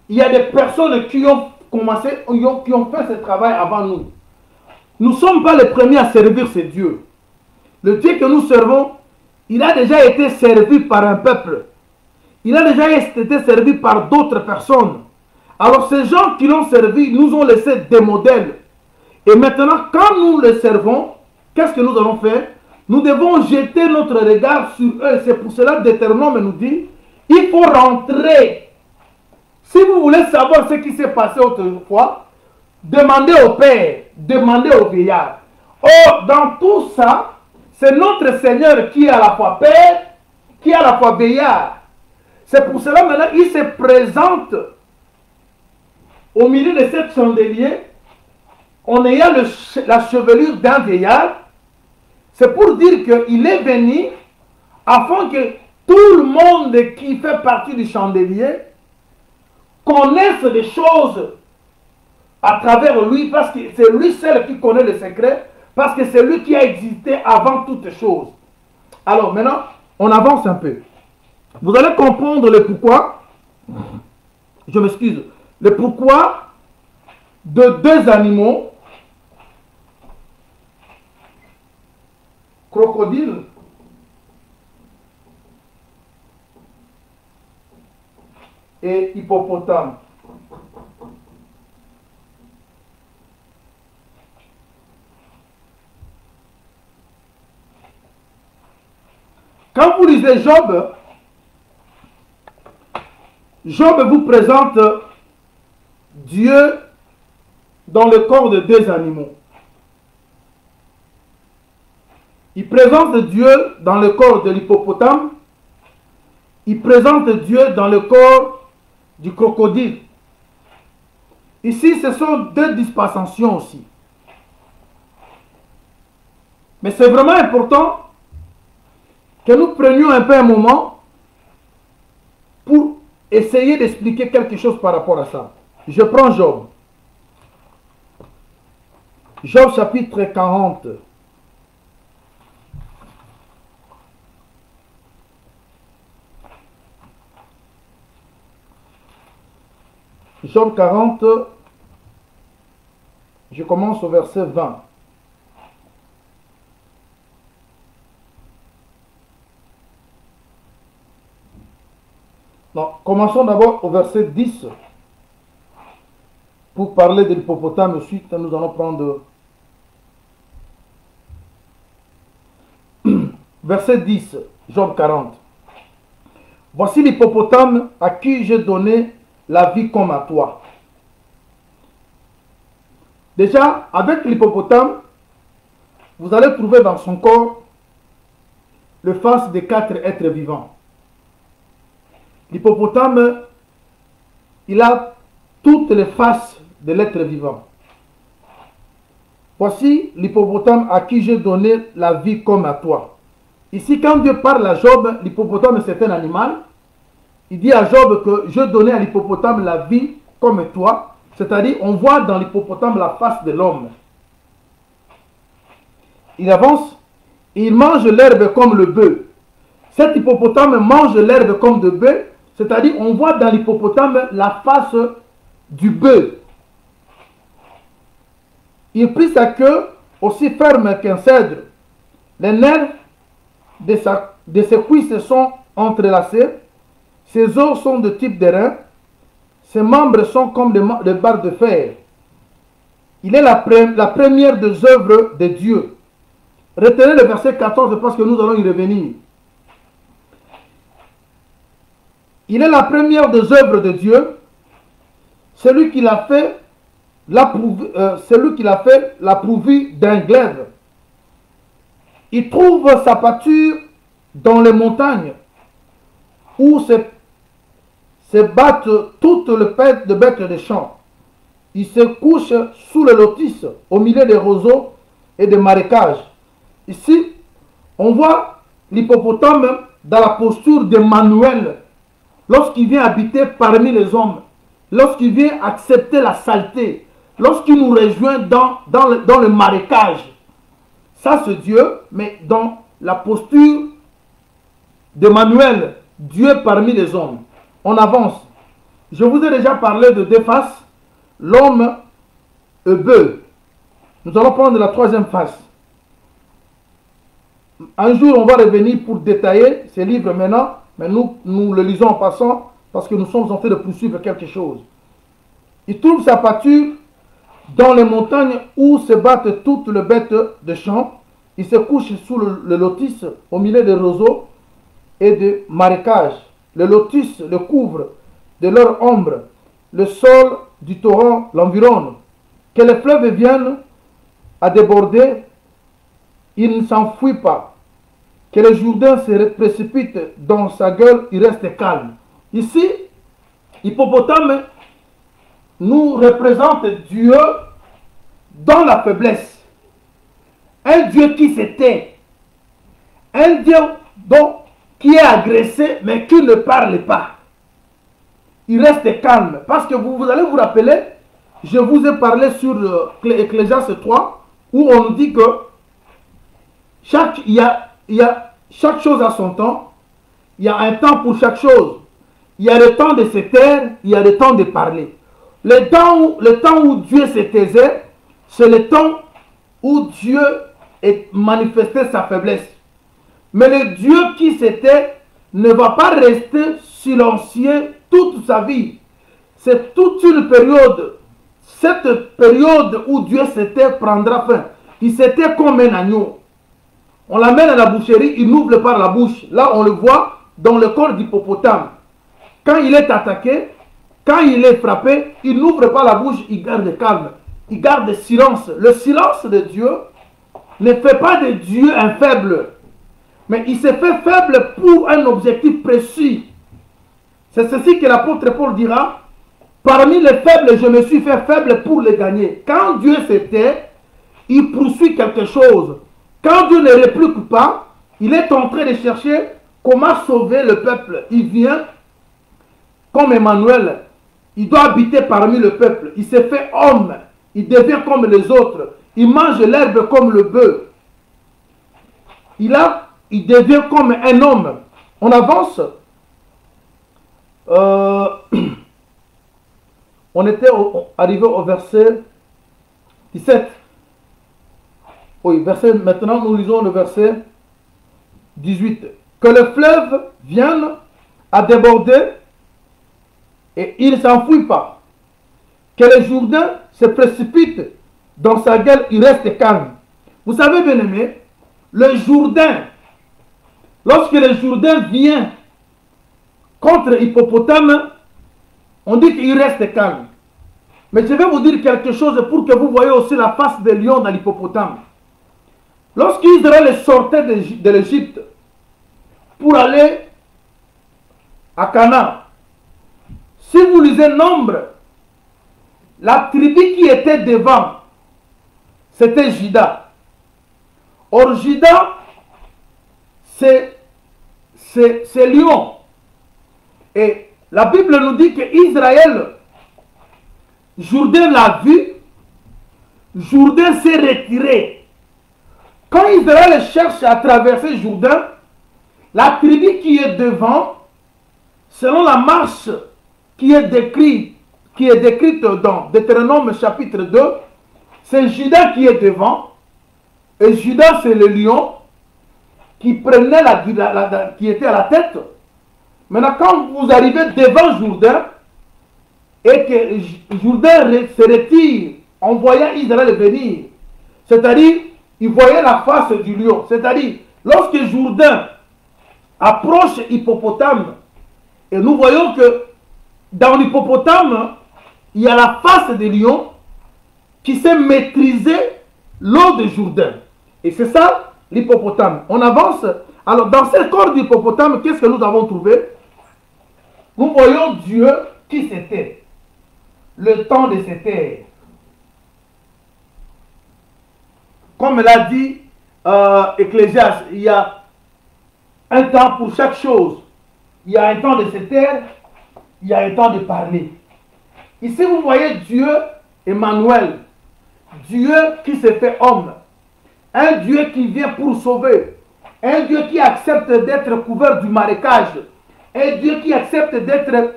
Speaker 2: Il y a des personnes qui ont commencé, qui ont fait ce travail avant nous. Nous ne sommes pas les premiers à servir ce Dieu. Le Dieu que nous servons, il a déjà été servi par un peuple. Il a déjà été servi par d'autres personnes. Alors ces gens qui l'ont servi nous ont laissé des modèles. Et maintenant, quand nous les servons, qu'est-ce que nous allons faire? Nous devons jeter notre regard sur eux. C'est pour cela que Deutéronome nous dit, il faut rentrer. Si vous voulez savoir ce qui s'est passé autrefois, demandez au Père, demandez au vieillard. Or, dans tout ça, c'est notre Seigneur qui est à la fois Père, qui est à la fois vieillard. C'est pour cela maintenant, il se présente au milieu de cette chandelier, en ayant la chevelure d'un vieillard. C'est pour dire qu'il est venu afin que tout le monde qui fait partie du chandelier connaisse des choses à travers lui, parce que c'est lui seul qui connaît le secret, parce que c'est lui qui a existé avant toutes choses. Alors maintenant, on avance un peu. Vous allez comprendre le pourquoi, je m'excuse, le pourquoi de deux animaux, crocodile et hippopotame. Quand vous lisez Job, Job vous présente Dieu dans le corps de deux animaux. Il présente Dieu dans le corps de l'hippopotame. Il présente Dieu dans le corps du crocodile. Ici, ce sont deux dispensations aussi. Mais c'est vraiment important que nous prenions un peu un moment pour essayer d'expliquer quelque chose par rapport à ça. Je prends Job. Job chapitre 40. Job 40, je commence au verset 20. Non, commençons d'abord au verset 10. Pour parler de l'hippopotame, ensuite nous allons prendre verset 10, Job 40. Voici l'hippopotame à qui j'ai donné la vie comme à toi. Déjà, avec l'hippopotame, vous allez trouver dans son corps le face des quatre êtres vivants. L'hippopotame, il a toutes les faces de l'être vivant. Voici l'hippopotame à qui j'ai donné la vie comme à toi. Ici, quand Dieu parle à Job, l'hippopotame c'est un animal. Il dit à Job que je donnais à l'hippopotame la vie comme toi. C'est-à-dire, on voit dans l'hippopotame la face de l'homme. Il avance, il mange l'herbe comme le bœuf. Cet hippopotame mange l'herbe comme de bœuf, c'est-à-dire, on voit dans l'hippopotame la face du bœuf. Il prit sa queue aussi ferme qu'un cèdre. Les nerfs de ses cuisses sont entrelacés. Ses os sont de type d'airain. Ses membres sont comme des barres de fer. Il est la première des œuvres de Dieu. Retenez le verset 14 parce que nous allons y revenir. Il est la première des œuvres de Dieu. Celui qui l'a fait l'a pourvu d'un glaive. Il trouve sa pâture dans les montagnes où se battent toutes les bêtes de champ. Il se couche sous le lotus au milieu des roseaux et des marécages. Ici, on voit l'hippopotame dans la posture d'Emmanuel lorsqu'il vient habiter parmi les hommes, lorsqu'il vient accepter la saleté, lorsqu'il nous rejoint dans le marécage. Ça, c'est Dieu, mais dans la posture d'Emmanuel, Dieu parmi les hommes. On avance. Je vous ai déjà parlé de deux faces, l'homme et le bœuf. Nous allons prendre la troisième face. Un jour, on va revenir pour détailler ces livres maintenant, mais nous le lisons en passant parce que nous sommes en train de poursuivre quelque chose. Il trouve sa pâture dans les montagnes où se battent toutes les bêtes de champ. Il se couche sous le lotus au milieu des roseaux et des marécages. Le lotus le couvre de leur ombre. Le sol du torrent l'environne. Que les fleuves viennent à déborder, il ne s'enfuit pas. Que le Jourdain se précipite dans sa gueule, il reste calme. Ici, hippopotame nous représente Dieu dans la faiblesse. Un Dieu qui se tait. Un Dieu qui est agressé, mais qui ne parle pas. Il reste calme. Parce que vous allez vous rappeler, je vous ai parlé sur Ecclésiaste 3, où on nous dit que il y a chaque chose à son temps. Il y a un temps pour chaque chose. Il y a le temps de se taire, il y a le temps de parler. Le temps où Dieu se taisait, c'est le temps où Dieu manifestait sa faiblesse. Mais le Dieu qui se tait ne va pas rester silencieux toute sa vie. C'est toute une période. Cette période où Dieu se tait prendra fin. Il se tait comme un agneau. On l'amène à la boucherie, il n'ouvre pas la bouche. Là, on le voit dans le corps d'hippopotame. Quand il est attaqué, quand il est frappé, il n'ouvre pas la bouche, il garde calme. Il garde silence. Le silence de Dieu ne fait pas de Dieu un faible. Mais il se fait faible pour un objectif précis. C'est ceci que l'apôtre Paul dira. Parmi les faibles, je me suis fait faible pour les gagner. Quand Dieu se tait, il poursuit quelque chose. Quand Dieu ne réplique pas, il est en train de chercher comment sauver le peuple. Il vient comme Emmanuel. Il doit habiter parmi le peuple. Il se fait homme. Il devient comme les autres. Il mange l'herbe comme le bœuf. Il devient comme un homme. On avance. On était arrivé au verset 17. Oui, maintenant nous lisons le verset 18. Que le fleuve vienne à déborder et il ne s'enfuit pas. Que le Jourdain se précipite dans sa gueule, il reste calme. Vous savez, bien aimé, le Jourdain, lorsque le Jourdain vient contre hippopotame, on dit qu'il reste calme. Mais je vais vous dire quelque chose pour que vous voyez aussi la face des lions dans l'hippopotame. Lorsqu'Israël sortait de l'Égypte pour aller à Canaan, si vous lisez Nombre, la tribu qui était devant, c'était Juda. Or, Juda, c'est lion. Et la Bible nous dit que Israël Jourdain l'a vu, Jourdain s'est retiré. Quand Israël cherche à traverser Jourdain, la tribu qui est devant, selon la marche qui est décrite dans Deutéronome chapitre 2, c'est Judas qui est devant. Et Judas, c'est le lion qui prenait qui était à la tête. Maintenant, quand vous arrivez devant Jourdain et que Jourdain se retire en voyant Israël venir, c'est-à-dire, il voyait la face du lion. C'est-à-dire, lorsque Jourdain approche Hippopotame, et nous voyons que dans l'hippopotame, il y a la face du lion qui sait maîtriser l'eau de Jourdain. Et c'est ça l'hippopotame. On avance. Alors, dans ce corps d'hippopotame, qu'est-ce que nous avons trouvé? Nous voyons Dieu qui c'était. Le temps de cette ère. Comme l'a dit Ecclésiaste, il y a un temps pour chaque chose. Il y a un temps de se taire, il y a un temps de parler. Ici, vous voyez Dieu Emmanuel, Dieu qui se fait homme, un Dieu qui vient pour sauver, un Dieu qui accepte d'être couvert du marécage, un Dieu qui accepte d'être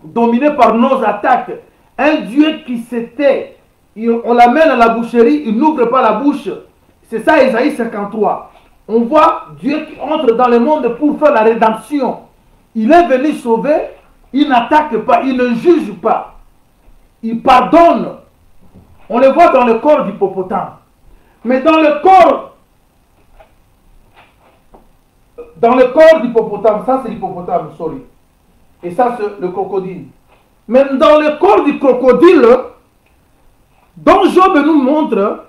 Speaker 2: dominé par nos attaques, un Dieu qui se tait. On l'amène à la boucherie, il n'ouvre pas la bouche. C'est ça Ésaïe 53. On voit Dieu qui entre dans le monde pour faire la rédemption. Il est venu sauver, il n'attaque pas, il ne juge pas. Il pardonne. On le voit dans le corps d'hippopotame. Mais dans le corps d'hippopotame, ça c'est l'hippopotame, sorry. Et ça c'est le crocodile. Mais dans le corps du crocodile, dont Job nous montre,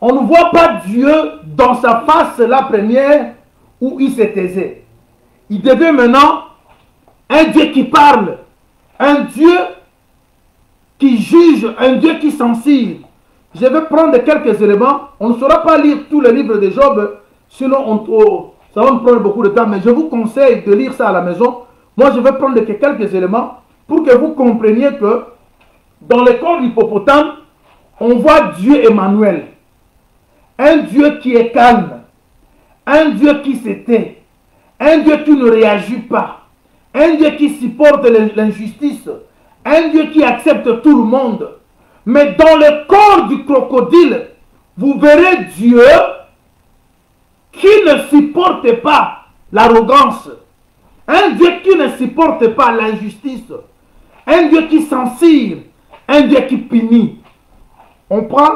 Speaker 2: on ne voit pas Dieu dans sa face la première où il se taisait. Il devient maintenant un Dieu qui parle, un Dieu qui juge, un Dieu qui censure. Je vais prendre quelques éléments. On ne saura pas lire tout le livre de Job, sinon ça va me prendre beaucoup de temps, mais je vous conseille de lire ça à la maison. Moi, je vais prendre quelques éléments pour que vous compreniez que dans le corps d'hippopotame, on voit Dieu Emmanuel. Un Dieu qui est calme. Un Dieu qui se tait. Un Dieu qui ne réagit pas. Un Dieu qui supporte l'injustice. Un Dieu qui accepte tout le monde. Mais dans le corps du crocodile, vous verrez Dieu qui ne supporte pas l'arrogance. Un Dieu qui ne supporte pas l'injustice. Un Dieu qui censure. Un Dieu qui punit. On prend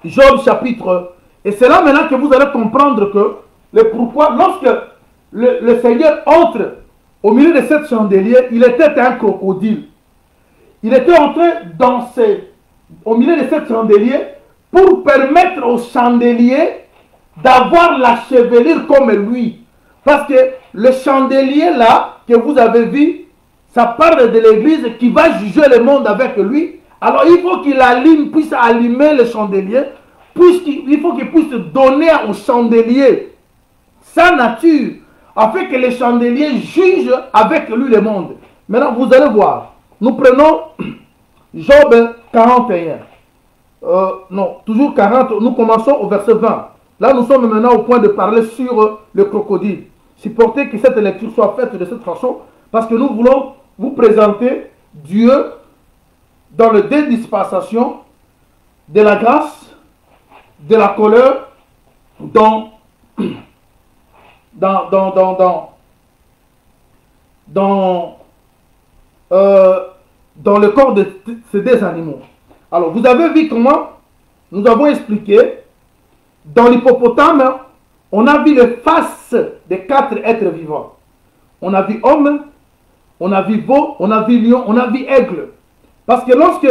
Speaker 2: Job chapitre. Et c'est là maintenant que vous allez comprendre que le pourquoi, lorsque le Seigneur entre au milieu de cette chandelier, il était un crocodile. Il était entré au milieu de cette chandelier pour permettre au chandelier d'avoir la chevelure comme lui. Parce que le chandelier là, que vous avez vu, ça parle de l'église qui va juger le monde avec lui. Alors il faut qu'il puisse allumer le chandelier, il faut qu'il puisse donner au chandelier sa nature, afin que le chandelier juge avec lui le monde. Maintenant, vous allez voir. Nous prenons Job 41. Non, toujours 40. Nous commençons au verset 20. Là, nous sommes maintenant au point de parler sur le crocodile. Supportez que cette lecture soit faite de cette façon, parce que nous voulons vous présenter Dieu dans le dispensation de la grâce, de la colère, dans le corps de ces deux animaux. Alors, vous avez vu comment nous avons expliqué, dans l'hippopotame, on a vu les faces des 4 êtres vivants. On a vu homme, on a vu veau, on a vu lion, on a vu aigle. Parce que lorsque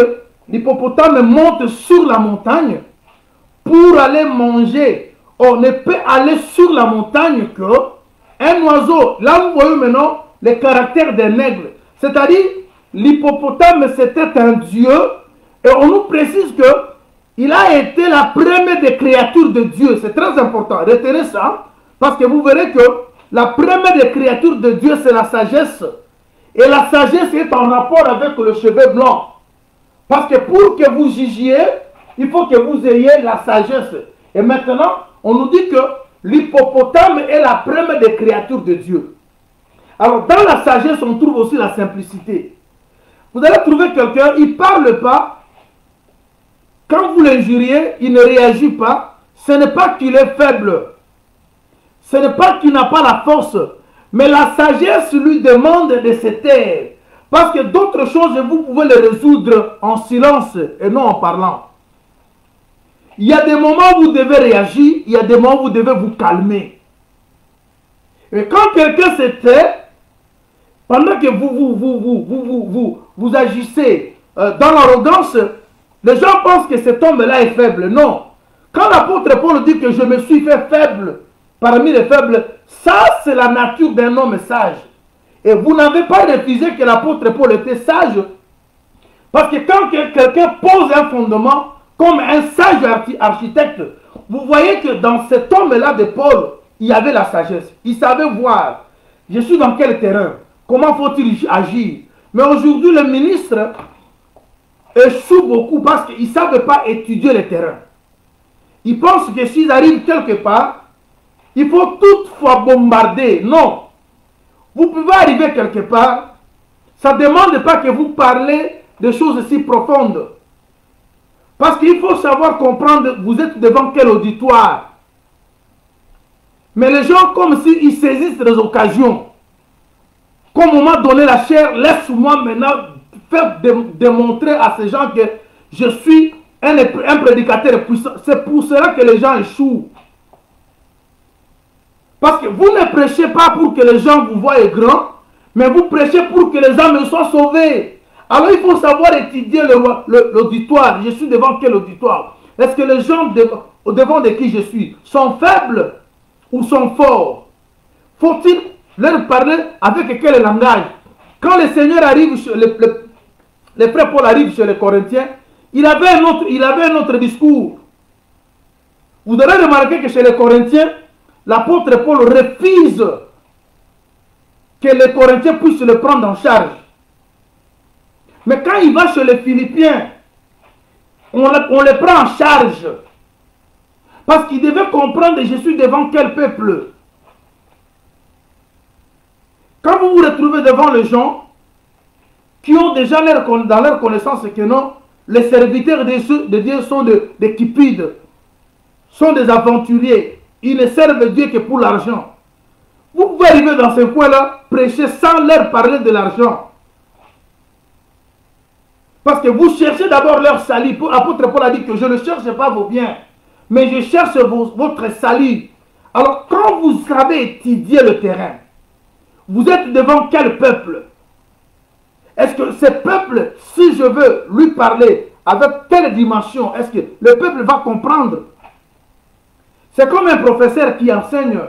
Speaker 2: l'hippopotame monte sur la montagne pour aller manger, on ne peut aller sur la montagne qu'un oiseau. Là, vous voyez maintenant le caractère d'un aigle. C'est-à-dire, l'hippopotame, c'était un dieu. Et on nous précise qu'il a été la première des créatures de Dieu. C'est très important. Retenez ça. Parce que vous verrez que la première des créatures de Dieu, c'est la sagesse. Et la sagesse est en rapport avec le cheveu blanc. Parce que pour que vous jugiez, il faut que vous ayez la sagesse. Et maintenant, on nous dit que l'hippopotame est la première des créatures de Dieu. Alors, dans la sagesse, on trouve aussi la simplicité. Vous allez trouver quelqu'un, il ne parle pas. Quand vous l'injuriez, il ne réagit pas. Ce n'est pas qu'il est faible. Ce n'est pas qu'il n'a pas la force. Mais la sagesse lui demande de se taire. Parce que d'autres choses, vous pouvez les résoudre en silence et non en parlant. Il y a des moments où vous devez réagir, il y a des moments où vous devez vous calmer. Et quand quelqu'un se tait, pendant que vous agissez dans l'arrogance, les gens pensent que cet homme-là est faible. Non. Quand l'apôtre Paul dit que je me suis fait faible parmi les faibles, ça c'est la nature d'un homme sage. Et vous n'avez pas refusé que l'apôtre Paul était sage. Parce que quand quelqu'un pose un fondement, comme un sage architecte, vous voyez que dans cet homme-là de Paul, il y avait la sagesse. Il savait voir, je suis dans quel terrain, comment faut-il agir. Mais aujourd'hui, le ministre échoue beaucoup parce qu'ils ne savent pas étudier le terrain. Ils pensent que s'ils arrivent quelque part, il faut toutefois bombarder. Non. Vous pouvez arriver quelque part, ça ne demande pas que vous parlez de choses si profondes. Parce qu'il faut savoir comprendre, vous êtes devant quel auditoire. Mais les gens, comme s'ils saisissent les occasions. Comme on m'a donné la chair, laisse-moi maintenant faire démontrer à ces gens que je suis un prédicateur puissant. C'est pour cela que les gens échouent. Parce que vous ne prêchez pas pour que les gens vous voient grand, mais vous prêchez pour que les âmes soient sauvées. Alors il faut savoir étudier l'auditoire. Je suis devant quel auditoire? Est-ce que les gens devant de qui je suis sont faibles ou sont forts? Faut-il leur parler avec quel langage? Quand le Seigneur arrive, le frère Paul arrive chez les Corinthiens, il avait un autre discours. Vous devez remarquer que chez les Corinthiens, l'apôtre Paul refuse que les Corinthiens puissent le prendre en charge. Mais quand il va chez les Philippiens, on les prend en charge. Parce qu'il devait comprendre, je suis devant quel peuple. Quand vous vous retrouvez devant les gens qui ont déjà dans leur connaissance que non, les serviteurs de Dieu sont des cupides, sont des aventuriers. Ils ne servent Dieu que pour l'argent. Vous pouvez arriver dans ce coin-là, prêcher sans leur parler de l'argent. Parce que vous cherchez d'abord leur salut. L'apôtre Paul a dit que je ne cherche pas vos biens, mais je cherche votre salut. Alors quand vous savez étudier le terrain, vous êtes devant quel peuple? Est-ce que ce peuple, si je veux lui parler avec telle dimension, est-ce que le peuple va comprendre? C'est comme un professeur qui enseigne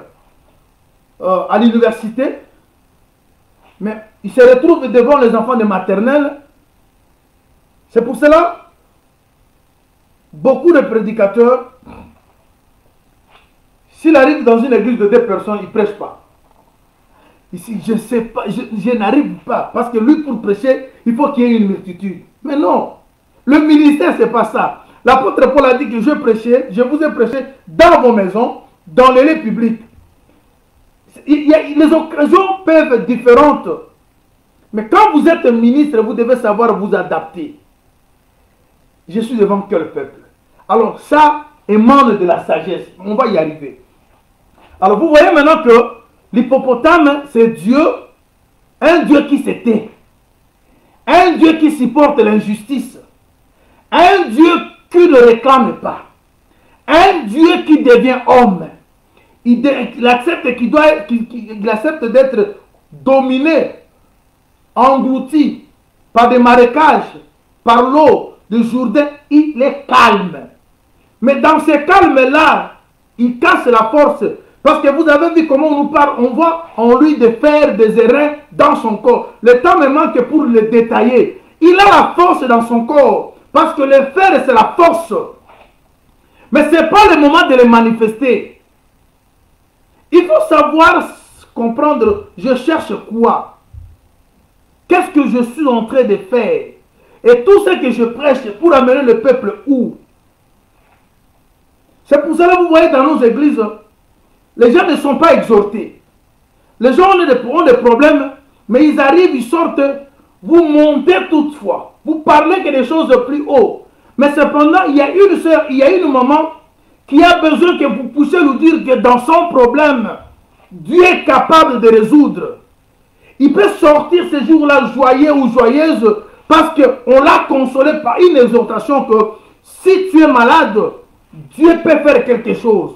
Speaker 2: à l'université, mais il se retrouve devant les enfants de maternelle. C'est pour cela, beaucoup de prédicateurs, s'il arrive dans une église de 2 personnes, il ne prêche pas. Ici, je ne sais pas, je n'arrive pas. Parce que lui, pour prêcher, il faut qu'il y ait une multitude. Mais non, le ministère, ce n'est pas ça. L'apôtre Paul a dit que je vous ai prêché dans vos maisons, dans les lieux publics. Les occasions peuvent être différentes. Mais quand vous êtes un ministre, vous devez savoir vous adapter. Je suis devant quel peuple? Alors ça émane de la sagesse. On va y arriver. Alors vous voyez maintenant que l'hippopotame, c'est Dieu, un Dieu qui se tait, un Dieu qui supporte l'injustice, un Dieu qui ne réclame pas, un Dieu qui devient homme. Il accepte d'être dominé, englouti par des marécages, par l'eau du Jourdain. Il est calme. Mais dans ce calme-là, il casse la force. Parce que vous avez vu comment on nous parle, on voit en lui de faire des erreurs dans son corps. Le temps me manque pour le détailler. Il a la force dans son corps. Parce que le faire, c'est la force. Mais ce n'est pas le moment de le manifester. Il faut savoir comprendre, je cherche quoi? Qu'est-ce que je suis en train de faire? Et tout ce que je prêche, c'est pour amener le peuple où? C'est pour cela que vous voyez dans nos églises, les gens ne sont pas exhortés. Les gens ont des problèmes, mais ils arrivent, ils sortent, vous montez toutefois. Vous parlez que des choses de plus haut. Mais cependant, il y a une sœur, il y a une maman qui a besoin que vous puissiez lui dire que dans son problème, Dieu est capable de résoudre. Il peut sortir ces jours-là joyeux ou joyeuse parce qu'on l'a consolé par une exhortation que si tu es malade, Dieu peut faire quelque chose.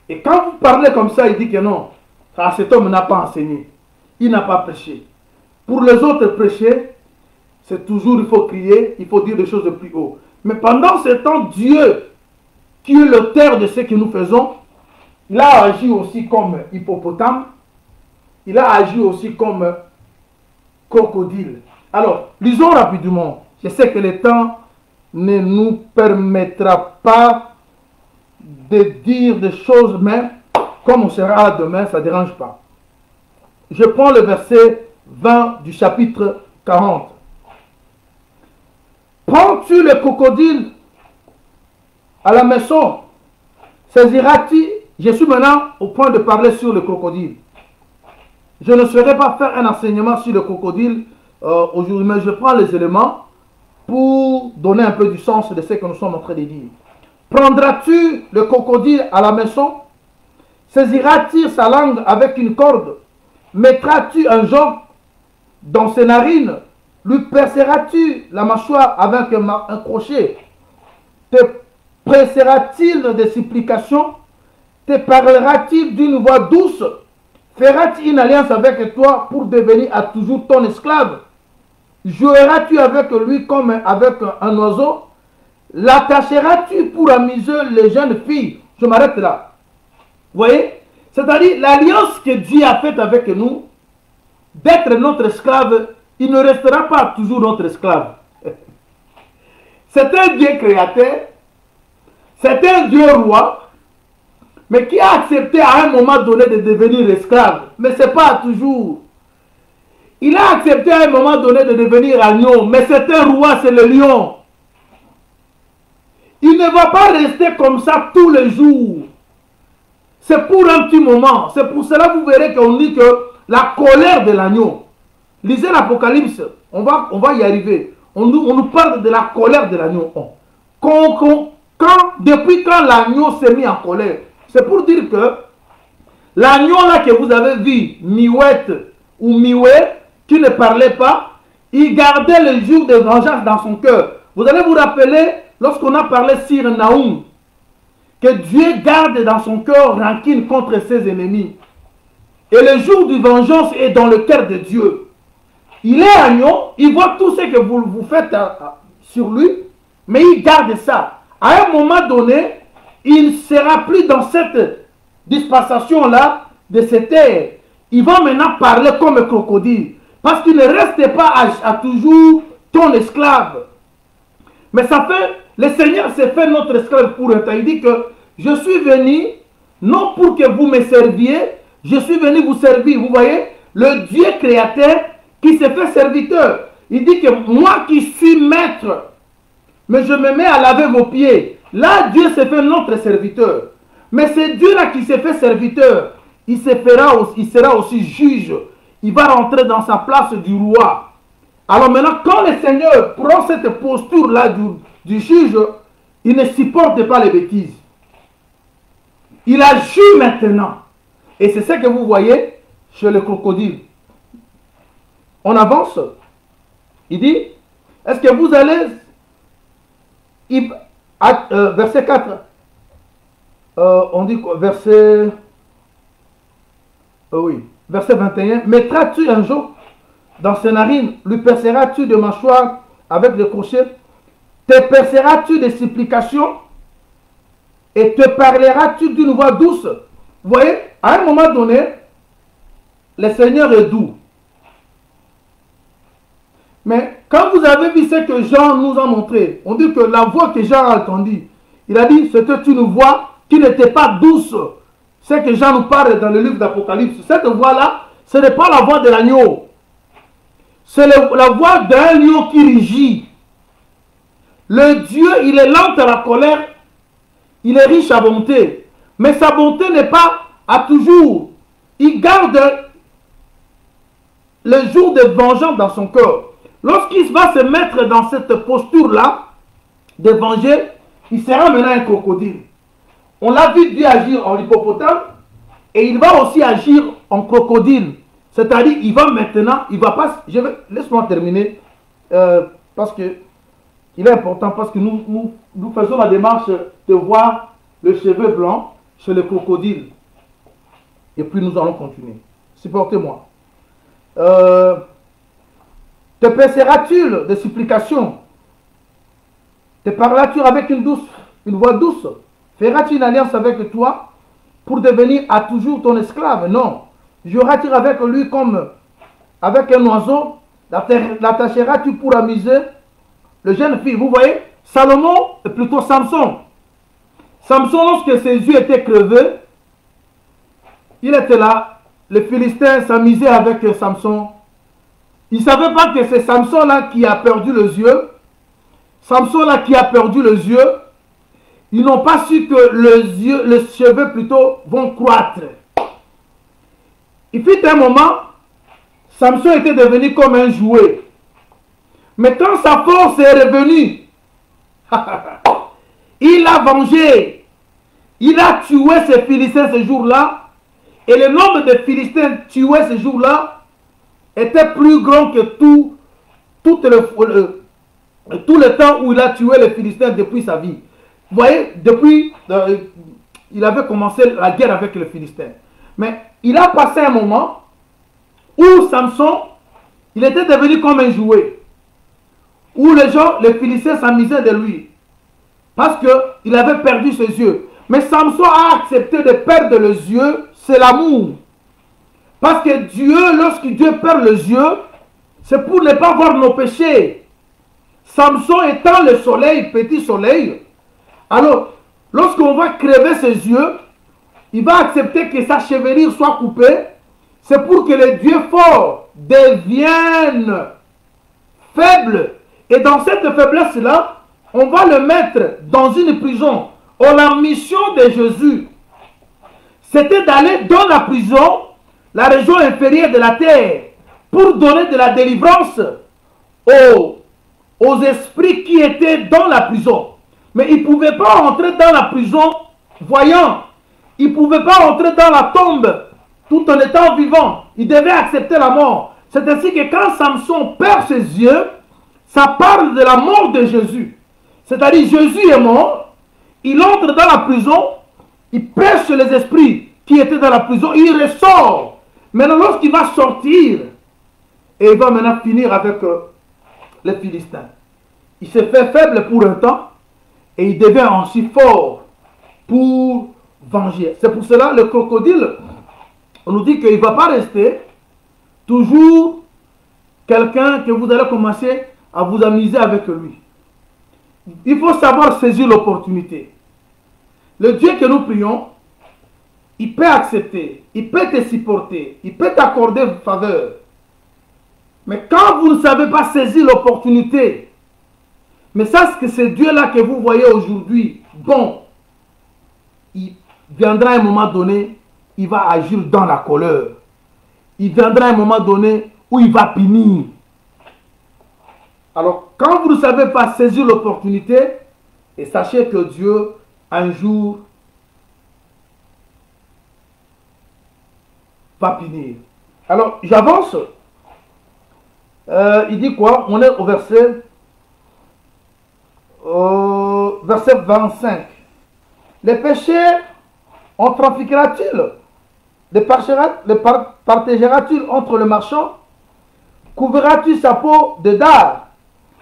Speaker 2: Et quand vous parlez comme ça, il dit que non, cet homme n'a pas enseigné. Il n'a pas prêché. Pour les autres prêcher, c'est toujours, il faut crier, il faut dire des choses de plus haut. Mais pendant ce temps, Dieu, qui est l'auteur de ce que nous faisons, il a agi aussi comme hippopotame, il a agi aussi comme crocodile. Alors, lisons rapidement. Je sais que le temps ne nous permettra pas de dire des choses, mais comme on sera demain, ça ne dérange pas. Je prends le verset 20 du chapitre 40. Prends-tu le crocodile à la maison, saisiras-tu? Je suis maintenant au point de parler sur le crocodile. Je ne saurais pas faire un enseignement sur le crocodile aujourd'hui, mais je prends les éléments pour donner un peu du sens de ce que nous sommes en train de dire. Prendras-tu le crocodile à la maison? Saisiras-tu sa langue avec une corde? Mettras-tu un jonc dans ses narines? Lui perceras-tu la mâchoire avec un crochet? Te presseras-t-il des supplications? Te parlera-t-il d'une voix douce? Feras-tu une alliance avec toi pour devenir à toujours ton esclave? Joueras-tu avec lui comme avec un oiseau? L'attacheras-tu pour amuser les jeunes filles? Je m'arrête là. Vous voyez? C'est-à-dire l'alliance que Dieu a faite avec nous, d'être notre esclave, il ne restera pas toujours notre esclave. C'est un Dieu créateur, c'est un Dieu roi, mais qui a accepté à un moment donné de devenir esclave. Mais ce n'est pas toujours. Il a accepté à un moment donné de devenir agneau, mais c'est un roi, c'est le lion. Il ne va pas rester comme ça tous les jours. C'est pour un petit moment. C'est pour cela que vous verrez qu'on dit que la colère de l'agneau. Lisez l'Apocalypse, on va y arriver. On nous parle de la colère de l'agneau. Depuis quand l'agneau s'est mis en colère? C'est pour dire que l'agneau là que vous avez vu, Miouette ou Mioué, qui ne parlait pas, il gardait le jour de vengeance dans son cœur. Vous allez vous rappeler, lorsqu'on a parlé sur Naoum, que Dieu garde dans son cœur rancune contre ses ennemis. Et le jour de vengeance est dans le cœur de Dieu. Il est agneau, il voit tout ce que vous faites sur lui, mais il garde ça. À un moment donné, il ne sera plus dans cette dispensation-là de cette ère. Il va maintenant parler comme un crocodile. Parce qu'il ne reste pas à toujours ton esclave. Mais ça fait, le Seigneur s'est fait notre esclave pour un temps. Il dit que je suis venu, non pour que vous me serviez, je suis venu vous servir. Vous voyez, le Dieu créateur qui s'est fait serviteur. Il dit que moi qui suis maître, mais je me mets à laver vos pieds. Là, Dieu s'est fait notre serviteur. Mais c'est Dieu-là qui s'est fait serviteur. Il sera aussi juge. Il va rentrer dans sa place du roi. Alors maintenant, quand le Seigneur prend cette posture-là du juge, il ne supporte pas les bêtises. Il agit maintenant. Et c'est ce que vous voyez chez le crocodile. On avance. Il dit, est-ce que vous allez... verset 4. On dit quoi? Verset... oui. Verset 21. Mettras-tu un jour dans ses narines? Lui perceras-tu de mâchoire avec le crochet? Te perceras-tu des supplications? Et te parleras-tu d'une voix douce? Vous voyez, à un moment donné, le Seigneur est doux. Mais quand vous avez vu ce que Jean nous a montré, on dit que la voix que Jean a entendue, il a dit, c'était une voix qui n'était pas douce. C'est que Jean nous parle dans le livre d'Apocalypse. Cette voix-là, ce n'est pas la voix de l'agneau. C'est la voix d'un lion qui rugit. Le Dieu, il est lent à la colère, il est riche à bonté. Mais sa bonté n'est pas à toujours. Il garde le jour de vengeance dans son cœur. Lorsqu'il va se mettre dans cette posture-là, de venger, il sera maintenant un crocodile. On l'a vu Dieu agir en hippopotame, et il va aussi agir en crocodile. C'est-à-dire, il va maintenant, il va pas, laisse-moi terminer, parce que il est important, parce que nous faisons la démarche de voir le cheveu blanc chez le crocodile. Et puis nous allons continuer. Supportez-moi. Te passeras-tu de supplication? Te parleras-tu avec une voix douce? Feras-tu une alliance avec toi pour devenir à toujours ton esclave? Non. Joueras-tu avec lui comme avec un oiseau? L'attacheras-tu pour amuser le jeune fille? Vous voyez, Salomon, plutôt Samson. Samson, lorsque ses yeux étaient crevés, il était là. Les Philistins s'amusaient avec Samson. Ils ne savaient pas que c'est Samson là qui a perdu les yeux. Samson là qui a perdu les yeux. Ils n'ont pas su que les cheveux plutôt vont croître. Il fut un moment, Samson était devenu comme un jouet. Mais quand sa force est revenue, il a vengé. Il a tué ces Philistins ce jour-là. Et le nombre de Philistins tués ce jour-là était plus grand que tout le temps où il a tué les Philistins depuis sa vie. Vous voyez, depuis, il avait commencé la guerre avec les Philistins. Mais il a passé un moment où Samson, il était devenu comme un jouet. Où les Philistins s'amusaient de lui. Parce qu'il avait perdu ses yeux. Mais Samson a accepté de perdre les yeux, c'est l'amour. Parce que Dieu, lorsque Dieu perd les yeux, c'est pour ne pas voir nos péchés. Samson étant le soleil, petit soleil, alors lorsqu'on va crever ses yeux, il va accepter que sa chevelure soit coupée. C'est pour que le Dieu fort devienne faible. Et dans cette faiblesse-là, on va le mettre dans une prison. Oh, la mission de Jésus, c'était d'aller dans la prison, la région inférieure de la terre, pour donner de la délivrance aux esprits qui étaient dans la prison. Mais il ne pouvait pas entrer dans la prison voyant. Il ne pouvait pas entrer dans la tombe tout en étant vivant. Il devait accepter la mort. C'est ainsi que quand Samson perd ses yeux, ça parle de la mort de Jésus. C'est-à-dire Jésus est mort. Il entre dans la prison, il prêche les esprits qui étaient dans la prison, il ressort. Maintenant, lorsqu'il va sortir, et il va maintenant finir avec les Philistins. Il s'est fait faible pour un temps, et il devient aussi fort pour venger. C'est pour cela le crocodile, on nous dit qu'il ne va pas rester toujours quelqu'un que vous allez commencer à vous amuser avec lui. Il faut savoir saisir l'opportunité. Le Dieu que nous prions, il peut accepter, il peut te supporter, il peut t'accorder faveur. Mais quand vous ne savez pas saisir l'opportunité, mais ça, c'est que ce Dieu-là que vous voyez aujourd'hui, bon, il viendra un moment donné, il va agir dans la colère. Il viendra un moment donné où il va punir. Alors, quand vous ne savez pas saisir l'opportunité, et sachez que Dieu, un jour, va punir. Alors, j'avance. Il dit quoi? On est au verset 25. Les péchés en trafiquera-t-il? Les partageras-tu entre le marchand? Couvriras-tu sa peau de dard,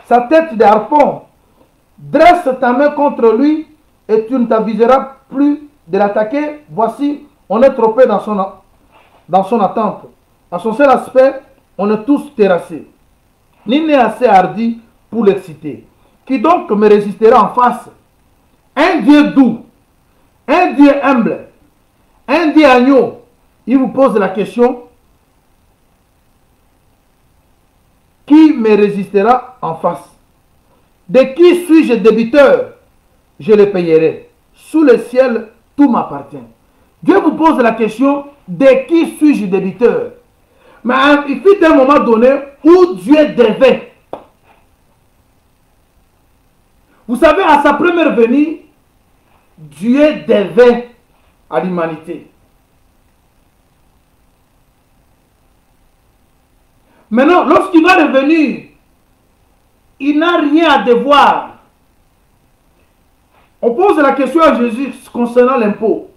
Speaker 2: sa tête de harpon? Dresse ta main contre lui et tu ne t'aviseras plus de l'attaquer. Voici, on est trompé dans son attente. À son seul aspect, on est tous terrassés. Nul n'est assez hardi pour l'exciter. Qui donc me résistera en face? Un Dieu doux, un Dieu humble, un Dieu agneau. Il vous pose la question. qui me résistera en face? De qui suis-je débiteur? Je le payerai. Sous le ciel, tout m'appartient. Dieu vous pose la question, de qui suis-je débiteur? Mais il fut un moment donné où Dieu devait. Vous savez, à sa première venue, Dieu devait à l'humanité. Maintenant, lorsqu'il va revenir, il n'a rien à devoir. On pose la question à Jésus concernant l'impôt.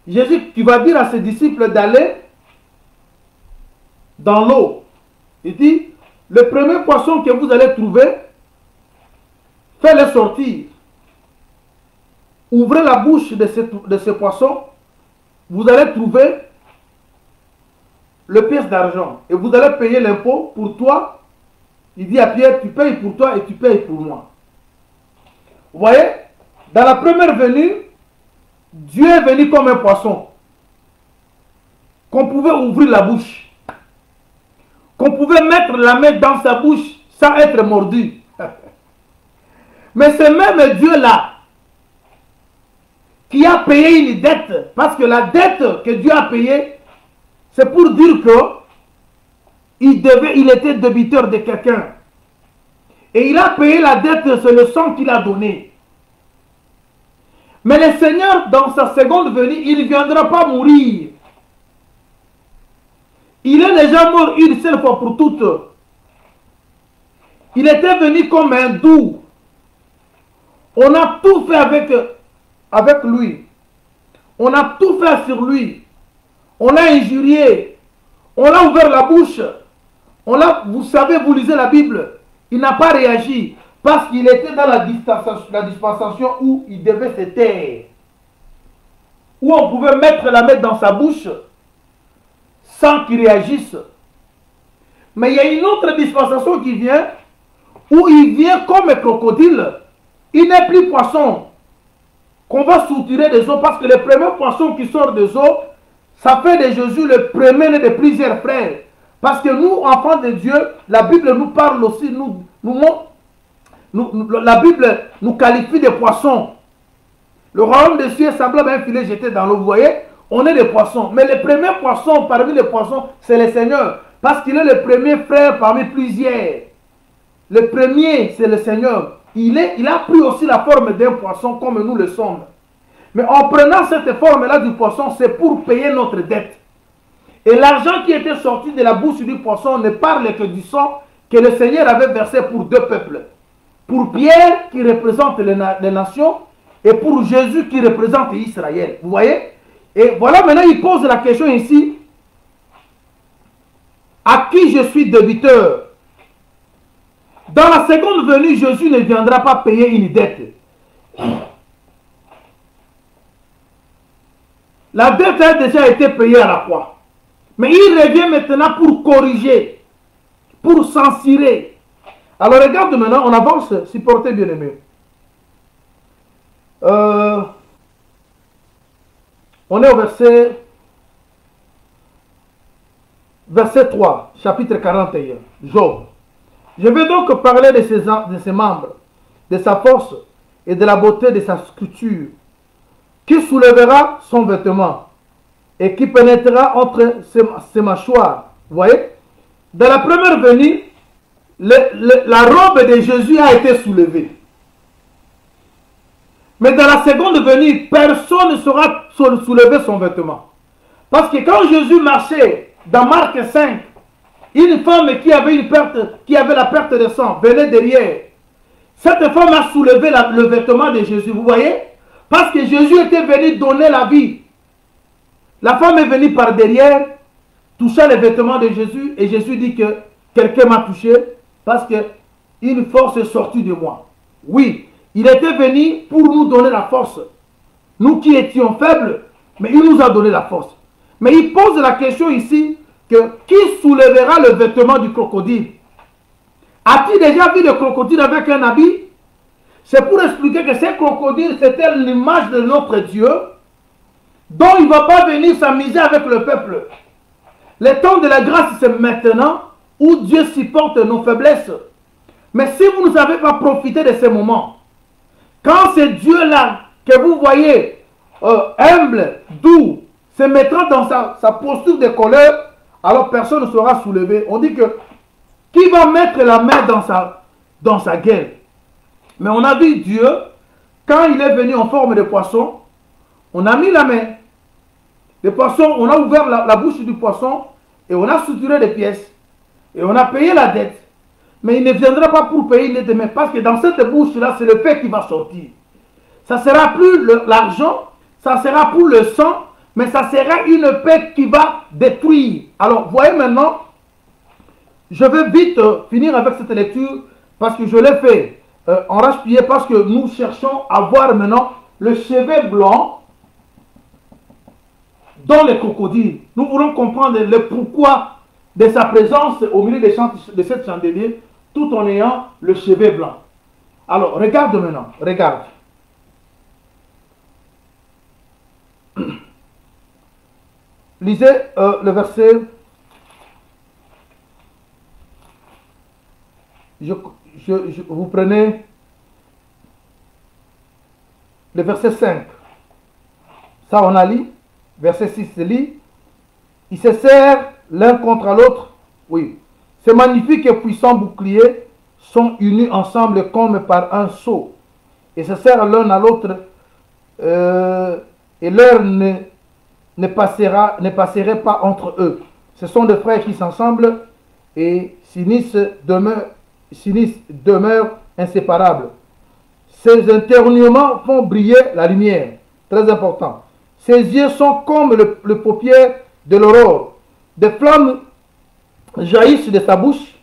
Speaker 2: Jésus qui va dire à ses disciples d'aller dans l'eau. Il dit, le premier poisson que vous allez trouver, faites-le sortir. Ouvrez la bouche de ce poisson, vous allez trouver le pièce d'argent. Et vous allez payer l'impôt pour toi. Il dit à Pierre, tu payes pour toi et tu payes pour moi. Vous voyez, dans la première venue, Dieu est venu comme un poisson. Qu'on pouvait ouvrir la bouche. Qu'on pouvait mettre la main dans sa bouche sans être mordu. Mais ce même Dieu-là, qui a payé une dette, parce que la dette que Dieu a payée, c'est pour dire que il était débiteur de quelqu'un. Et il a payé la dette, c'est le sang qu'il a donné. Mais le Seigneur, dans sa seconde venue, il ne viendra pas mourir. Il est déjà mort une seule fois pour toutes. Il était venu comme un doux. On a tout fait avec lui. On a tout fait sur lui. On l'a injurié. On l'a ouvert la bouche. Vous savez, vous lisez la Bible. Il n'a pas réagi parce qu'il était dans la dispensation où il devait se taire. Où on pouvait mettre la main dans sa bouche sans qu'il réagisse. Mais il y a une autre dispensation qui vient où il vient comme un crocodile. Il n'est plus poisson qu'on va soutirer des eaux parce que le premier poisson qui sort des eaux, ça fait de Jésus le premier de plusieurs frères. Parce que nous, enfants de Dieu, la Bible nous parle aussi, la Bible nous qualifie de poissons. Le royaume des cieux est semblable à un filet jeté dans l'eau. Vous voyez, on est des poissons. Mais le premier poisson parmi les poissons, c'est le Seigneur. Parce qu'il est le premier frère parmi plusieurs. Le premier, c'est le Seigneur. Il a pris aussi la forme d'un poisson comme nous le sommes. Mais en prenant cette forme-là du poisson, c'est pour payer notre dette. Et l'argent qui était sorti de la bouche du poisson ne parle que du sang que le Seigneur avait versé pour deux peuples. Pour Pierre qui représente les nations et pour Jésus qui représente Israël. Vous voyez? Et voilà, maintenant il pose la question ici. À qui je suis débiteur? Dans la seconde venue, Jésus ne viendra pas payer une dette. La dette a déjà été payée à la croix. Mais il revient maintenant pour corriger, pour censurer. Alors regarde maintenant, on avance, supportez bien aimé. On est au verset 3, chapitre 41, Job. Je vais donc parler de ses membres, de sa force et de la beauté de sa sculpture, qui soulèvera son vêtement et qui pénétrera entre ses mâchoires. Vous voyez? Dans la première venue, la robe de Jésus a été soulevée. Mais dans la seconde venue, personne ne saura soulever son vêtement. Parce que quand Jésus marchait dans Marc 5, une femme qui avait la perte de sang venait derrière. Cette femme a soulevé le vêtement de Jésus. Vous voyez? Parce que Jésus était venu donner la vie. La femme est venue par derrière, toucha les vêtements de Jésus, et Jésus dit que quelqu'un m'a touché parce qu'une force est sortie de moi. Oui, il était venu pour nous donner la force. Nous qui étions faibles, mais il nous a donné la force. Mais il pose la question ici que qui soulèvera le vêtement du crocodile? As-tu déjà vu le crocodile avec un habit? C'est pour expliquer que ce crocodile, c'était l'image de notre Dieu, dont il ne va pas venir s'amuser avec le peuple. Le temps de la grâce, c'est maintenant. où Dieu supporte nos faiblesses. Mais si vous ne savez pas profiter de ces moments, quand ce Dieu-là que vous voyez humble, doux, se mettra dans sa posture de colère, alors personne ne sera soulevé. On dit que qui va mettre la main dans sa gueule? Mais on a vu Dieu, quand il est venu en forme de poisson, on a mis la main. Le poisson, on a ouvert la bouche du poisson et on a suturé des pièces. Et on a payé la dette. Mais il ne viendra pas pour payer les demain. Parce que dans cette bouche-là, c'est le fait qui va sortir. Ça ne sera plus l'argent, ça sera pour le sang, mais ça sera une paix qui va détruire. Alors, voyez maintenant, je vais vite finir avec cette lecture parce que je l'ai fait en rache-pied parce que nous cherchons à voir maintenant le chevet blanc dans les crocodiles. Nous voulons comprendre le pourquoi de sa présence au milieu de cette chandelier tout en ayant le chevet blanc. Alors, regarde maintenant, regarde. Lisez le verset. Vous prenez le verset 5. Ça, on a lu. Verset 6 se lit. Ils se serrent l'un contre l'autre. Oui. Ces magnifiques et puissants boucliers sont unis ensemble comme par un sceau. Et se serrent l'un à l'autre. Et l'heure ne passerait pas entre eux. Ce sont des frères qui s'ensemble et s'unissent demeurent inséparables. Ces interniements font briller la lumière. Très important. Ses yeux sont comme le paupière de l'aurore. Des flammes jaillissent de sa bouche.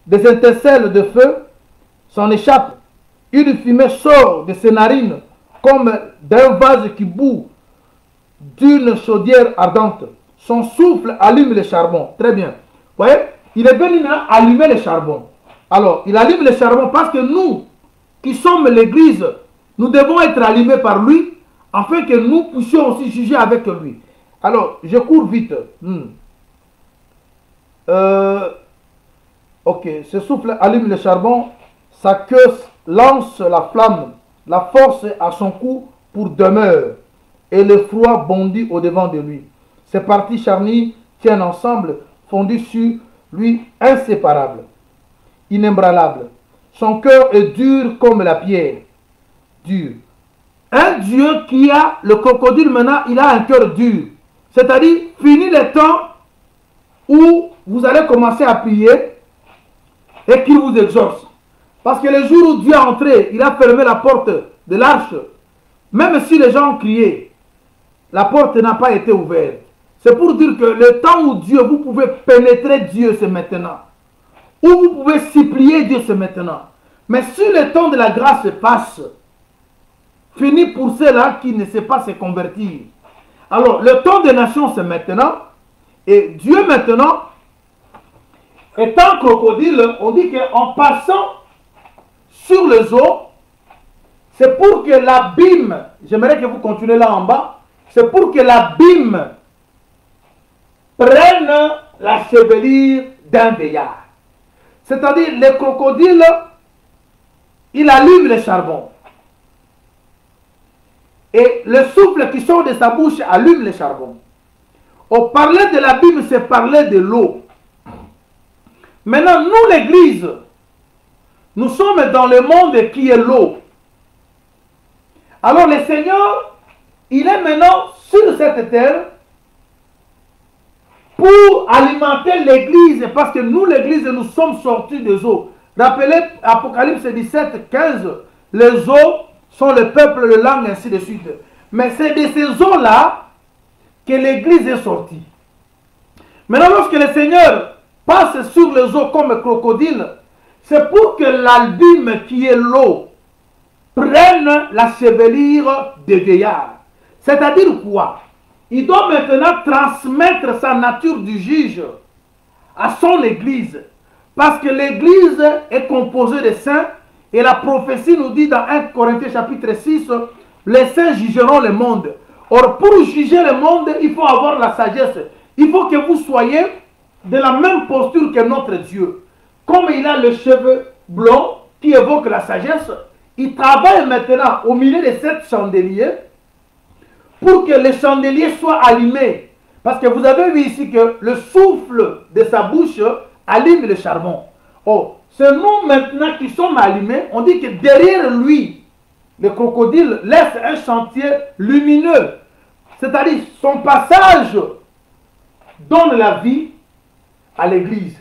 Speaker 2: Des étincelles de feu s'en échappent. Une fumée sort de ses narines comme d'un vase qui bout d'une chaudière ardente. Son souffle allume le charbon. Très bien. Vous voyez, il est venu maintenant allumer le charbon. Alors, il allume le charbon parce que nous, qui sommes l'église, nous devons être allumés par lui afin que nous puissions aussi juger avec lui. Alors, je cours vite. Ok, ce souffle allume le charbon, sa queue lance la flamme, la force à son cou pour demeure, et le froid bondit au-devant de lui. Ses parties charnies tiennent ensemble, fondues sur lui, inséparables, inébranlables. Son cœur est dur comme la pierre, dur. Un Dieu qui a le crocodile maintenant, il a un cœur dur. C'est-à-dire, fini le temps où vous allez commencer à prier et qu'il vous exauce. Parce que le jour où Dieu est entré, il a fermé la porte de l'arche. Même si les gens ont crié, la porte n'a pas été ouverte. C'est pour dire que le temps où Dieu, vous pouvez pénétrer Dieu, c'est maintenant. Où vous pouvez supplier Dieu, c'est maintenant. Mais si le temps de la grâce passe, fini pour ceux-là qui ne savent pas se convertir. Alors, le temps des nations, c'est maintenant. Et Dieu, maintenant, étant crocodile, on dit qu'en passant sur les eaux, c'est pour que l'abîme, j'aimerais que vous continuez là en bas, c'est pour que l'abîme prenne la chevelure d'un vieillard. C'est-à-dire, le crocodile, il allume le charbon. Et le souffle qui sort de sa bouche allume le charbon. On parlait de l'abîme, c'est parler de l'eau. Maintenant, nous, l'Église, nous sommes dans le monde qui est l'eau. Alors, le Seigneur, il est maintenant sur cette terre pour alimenter l'Église, parce que nous, l'Église, nous sommes sortis des eaux. Rappelez Apocalypse 17, 15, les eaux sont le peuple, le langue, ainsi de suite. Mais c'est de ces eaux-là que l'Église est sortie. Maintenant, lorsque le Seigneur passe sur les eaux comme crocodile, c'est pour que l'abîme qui est l'eau prenne la chevelure des vieillards. C'est-à-dire quoi? Il doit maintenant transmettre sa nature du juge à son Église. Parce que l'Église est composée de saints. Et la prophétie nous dit dans 1 Corinthiens chapitre 6, les saints jugeront le monde. Or, pour juger le monde, il faut avoir la sagesse. Il faut que vous soyez de la même posture que notre Dieu. Comme il a le cheveu blond qui évoque la sagesse, il travaille maintenant au milieu de 7 chandeliers pour que les chandeliers soient allumés. Parce que vous avez vu ici que le souffle de sa bouche allume le charbon. Oh, c'est nous maintenant qui sommes allumés. On dit que derrière lui, le crocodile laisse un chantier lumineux. C'est-à-dire son passage donne la vie à l'église.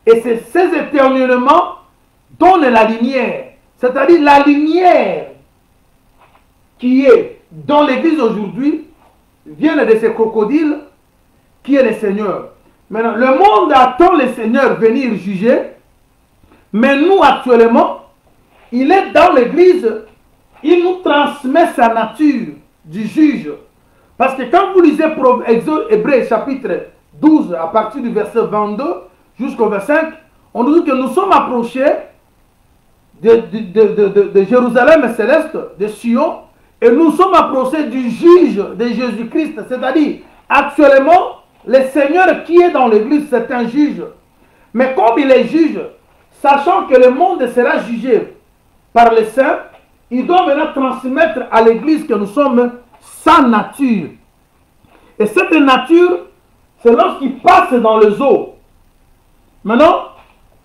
Speaker 2: Et c'est ces éternuements donnent la lumière. C'est-à-dire la lumière qui est dans l'église aujourd'hui vient de ces crocodiles qui est le Seigneur. Maintenant, le monde attend le Seigneur venir juger. Mais nous actuellement, il est dans l'église, il nous transmet sa nature du juge. Parce que quand vous lisez Hébreux chapitre 12, à partir du verset 22 jusqu'au verset 5, on nous dit que nous sommes approchés de Jérusalem céleste, de Sion, et nous sommes approchés du juge de Jésus-Christ. C'est-à-dire, actuellement, le Seigneur qui est dans l'église, c'est un juge. Mais comme il est juge, sachant que le monde sera jugé par les saints, il doit maintenant transmettre à l'église que nous sommes sa nature. Et cette nature, c'est lorsqu'il passe dans les eaux. Maintenant,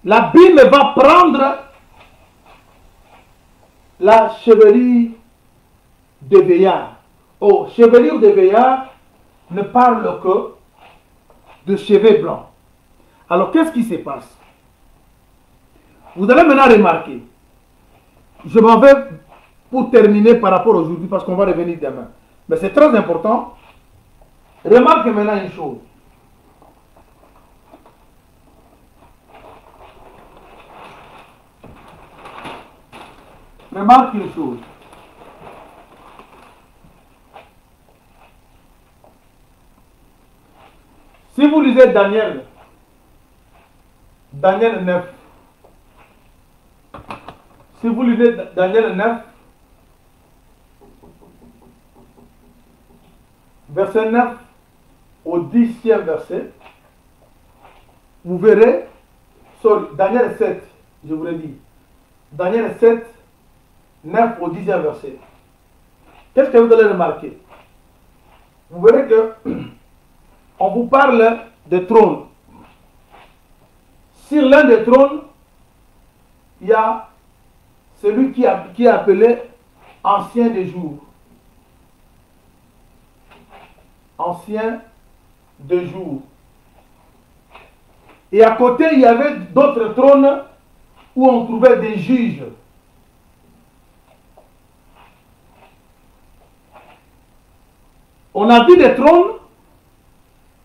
Speaker 2: l'abîme va prendre la chevelure de veillard. Oh, chevelure de veillard ne parle que de cheveux blancs. Alors, qu'est-ce qui se passe? Vous allez maintenant remarquer. Je m'en vais pour terminer par rapport à aujourd'hui, parce qu'on va revenir demain. Mais c'est très important. Remarquez maintenant une chose. Remarque une chose. Si vous lisez Daniel 9, si vous lisez Daniel 9, verset 9 au 10e verset, vous verrez, Daniel 7, je vous l'ai dit, Daniel 7, 9 au 10e verset. Qu'est-ce que vous allez remarquer? Vous verrez que on vous parle de trône. Sur l'un des trônes, il y a celui qui est appelé Ancien des jours. Ancien des jours. Et à côté, il y avait d'autres trônes où on trouvait des juges. On a dit des trônes,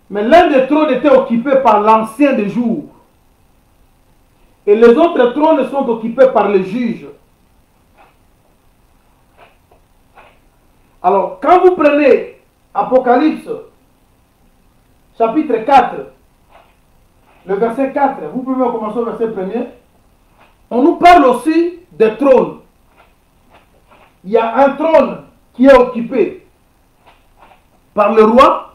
Speaker 2: mais l'un des trônes était occupé par l'Ancien des jours. Et les autres trônes sont occupés par les juges. Alors, quand vous prenez Apocalypse, chapitre 4, le verset 4, vous pouvez commencer au verset 1er, on nous parle aussi des trônes. Il y a un trône qui est occupé par le roi,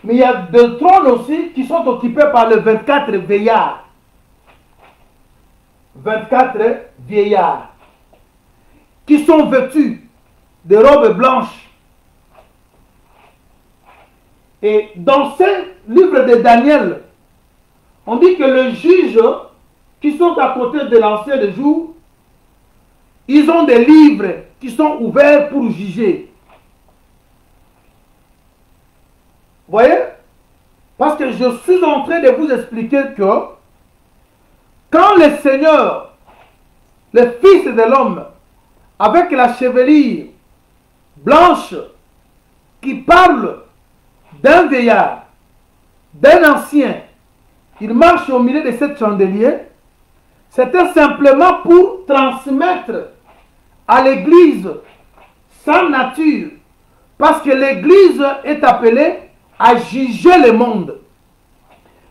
Speaker 2: mais il y a des trônes aussi qui sont occupés par les 24 vieillards. 24 vieillards qui sont vêtus de robes blanches. Et dans ce livre de Daniel, on dit que les juges qui sont à côté de l'Ancien des jours, ils ont des livres qui sont ouverts pour juger. Vous voyez? Parce que je suis en train de vous expliquer que quand le Seigneur, le Fils de l'homme, avec la chevelure blanche, qui parle d'un vieillard, d'un ancien, il marche au milieu de cette chandelier, c'était simplement pour transmettre à l'Église sa nature, parce que l'Église est appelée à juger le monde.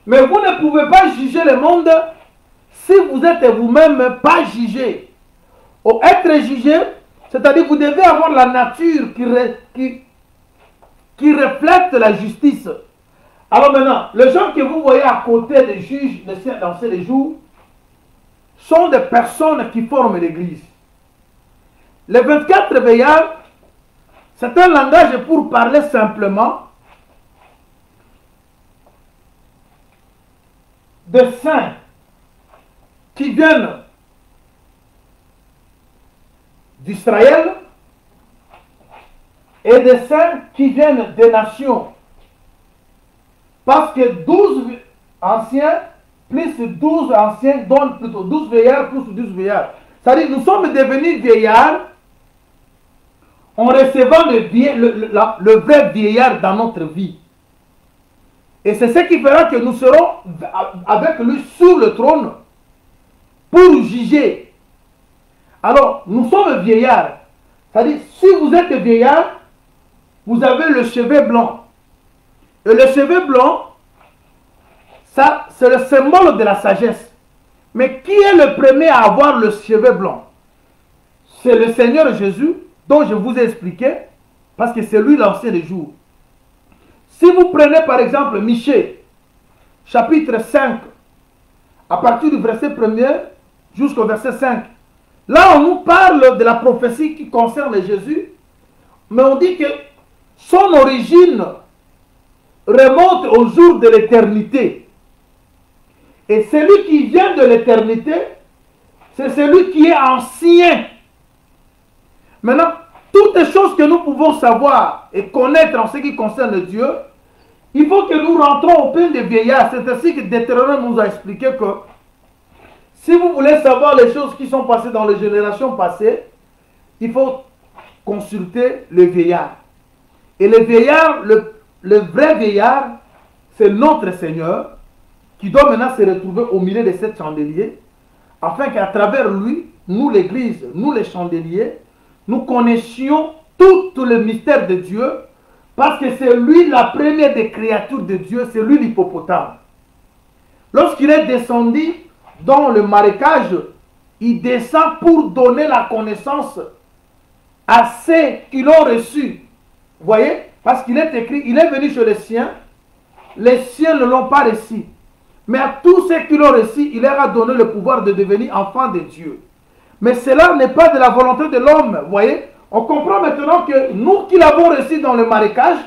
Speaker 2: Mais vous ne pouvez pas juger le monde si vous êtes vous-même pas jugé. Ou être jugé, c'est-à-dire que vous devez avoir la nature qui reflète la justice. Alors maintenant, les gens que vous voyez à côté des juges dans ces jours sont des personnes qui forment l'Église. Les 24 veillards, c'est un langage pour parler simplement de saints qui viennent d'Israël et des saints qui viennent des nations. Parce que 12 anciens plus 12 anciens donnent plutôt 12 veillards plus 12 veillards. C'est-à-dire nous sommes devenus vieillards en recevant le vrai vieillard dans notre vie. Et c'est ce qui fera que nous serons avec lui sur le trône pour juger. Alors, nous sommes vieillards. C'est-à-dire, si vous êtes vieillard, vous avez le cheveu blanc. Et le cheveu blanc, ça, c'est le symbole de la sagesse. Mais qui est le premier à avoir le cheveu blanc? C'est le Seigneur Jésus, dont je vous ai expliqué, parce que c'est lui l'ancien des jours. Si vous prenez par exemple Michée, chapitre 5, à partir du verset 1er jusqu'au verset 5, là on nous parle de la prophétie qui concerne Jésus, mais on dit que son origine remonte au jour de l'éternité. Et celui qui vient de l'éternité, c'est celui qui est ancien. Maintenant, toutes les choses que nous pouvons savoir et connaître en ce qui concerne Dieu, il faut que nous rentrons au pays des vieillards. C'est ainsi que Deutéronome nous a expliqué que si vous voulez savoir les choses qui sont passées dans les générations passées, il faut consulter les vieillards. Et les vieillards, le vrai vieillard, c'est notre Seigneur qui doit maintenant se retrouver au milieu de 7 chandeliers, afin qu'à travers lui, nous l'Église, nous les chandeliers, nous connaissions tout le mystère de Dieu, parce que c'est lui la première des créatures de Dieu, c'est lui l'hippopotame. Lorsqu'il est descendu dans le marécage, il descend pour donner la connaissance à ceux qui l'ont reçu. Vous voyez? Parce qu'il est écrit, il est venu chez les siens ne l'ont pas reçu. Mais à tous ceux qui l'ont reçu, il leur a donné le pouvoir de devenir enfants de Dieu. Mais cela n'est pas de la volonté de l'homme. Vous voyez? On comprend maintenant que nous qui l'avons reçu dans le marécage,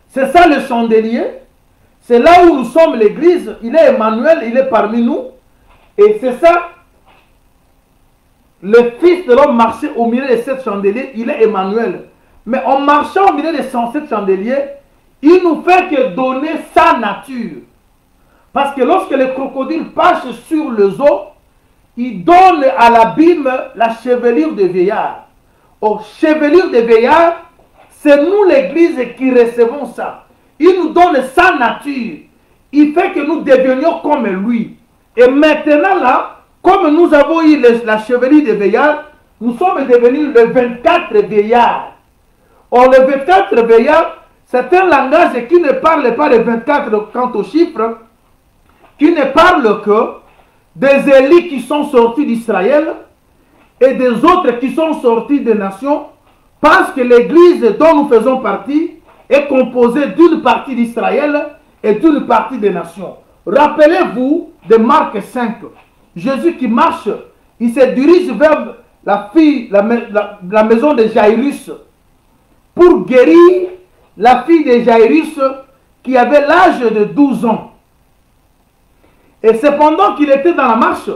Speaker 2: c'est ça le chandelier. C'est là où nous sommes l'Église. Il est Emmanuel, il est parmi nous. Et c'est ça, le Fils de l'homme marchait au milieu de 7 chandeliers, il est Emmanuel. Mais en marchant au milieu de 107 chandeliers, il nous fait que donner sa nature. Parce que lorsque le crocodile passe sur les eaux, il donne à l'abîme la chevelure de vieillard. Aux chevelure de vieillard, c'est nous l'Église qui recevons ça. Il nous donne sa nature. Il fait que nous devenions comme lui. Et maintenant là, comme nous avons eu la chevelure de vieillard, nous sommes devenus les 24 vieillards. Or, les 24 vieillards, c'est un langage qui ne parle pas de 24 quant aux chiffres, qui ne parle que des Élis qui sont sortis d'Israël et des autres qui sont sortis des nations, parce que l'Église dont nous faisons partie est composée d'une partie d'Israël et d'une partie des nations. Rappelez-vous de Marc 5. Jésus qui marche, il se dirige vers la maison de Jairus pour guérir la fille de Jairus qui avait l'âge de 12 ans. Et cependant qu'il était dans la marche,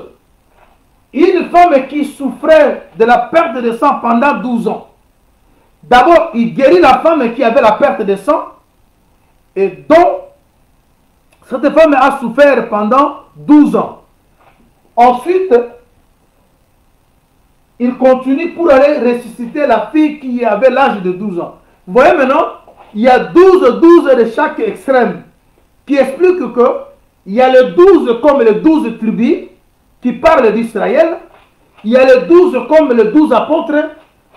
Speaker 2: une femme qui souffrait de la perte de sang pendant 12 ans. D'abord, il guérit la femme qui avait la perte de sang et dont cette femme a souffert pendant 12 ans. Ensuite, il continue pour aller ressusciter la fille qui avait l'âge de 12 ans. Vous voyez maintenant, il y a 12 de chaque extrême qui explique que il y a les 12 comme les 12 tribus qui parlent d'Israël. Il y a les 12 comme les 12 apôtres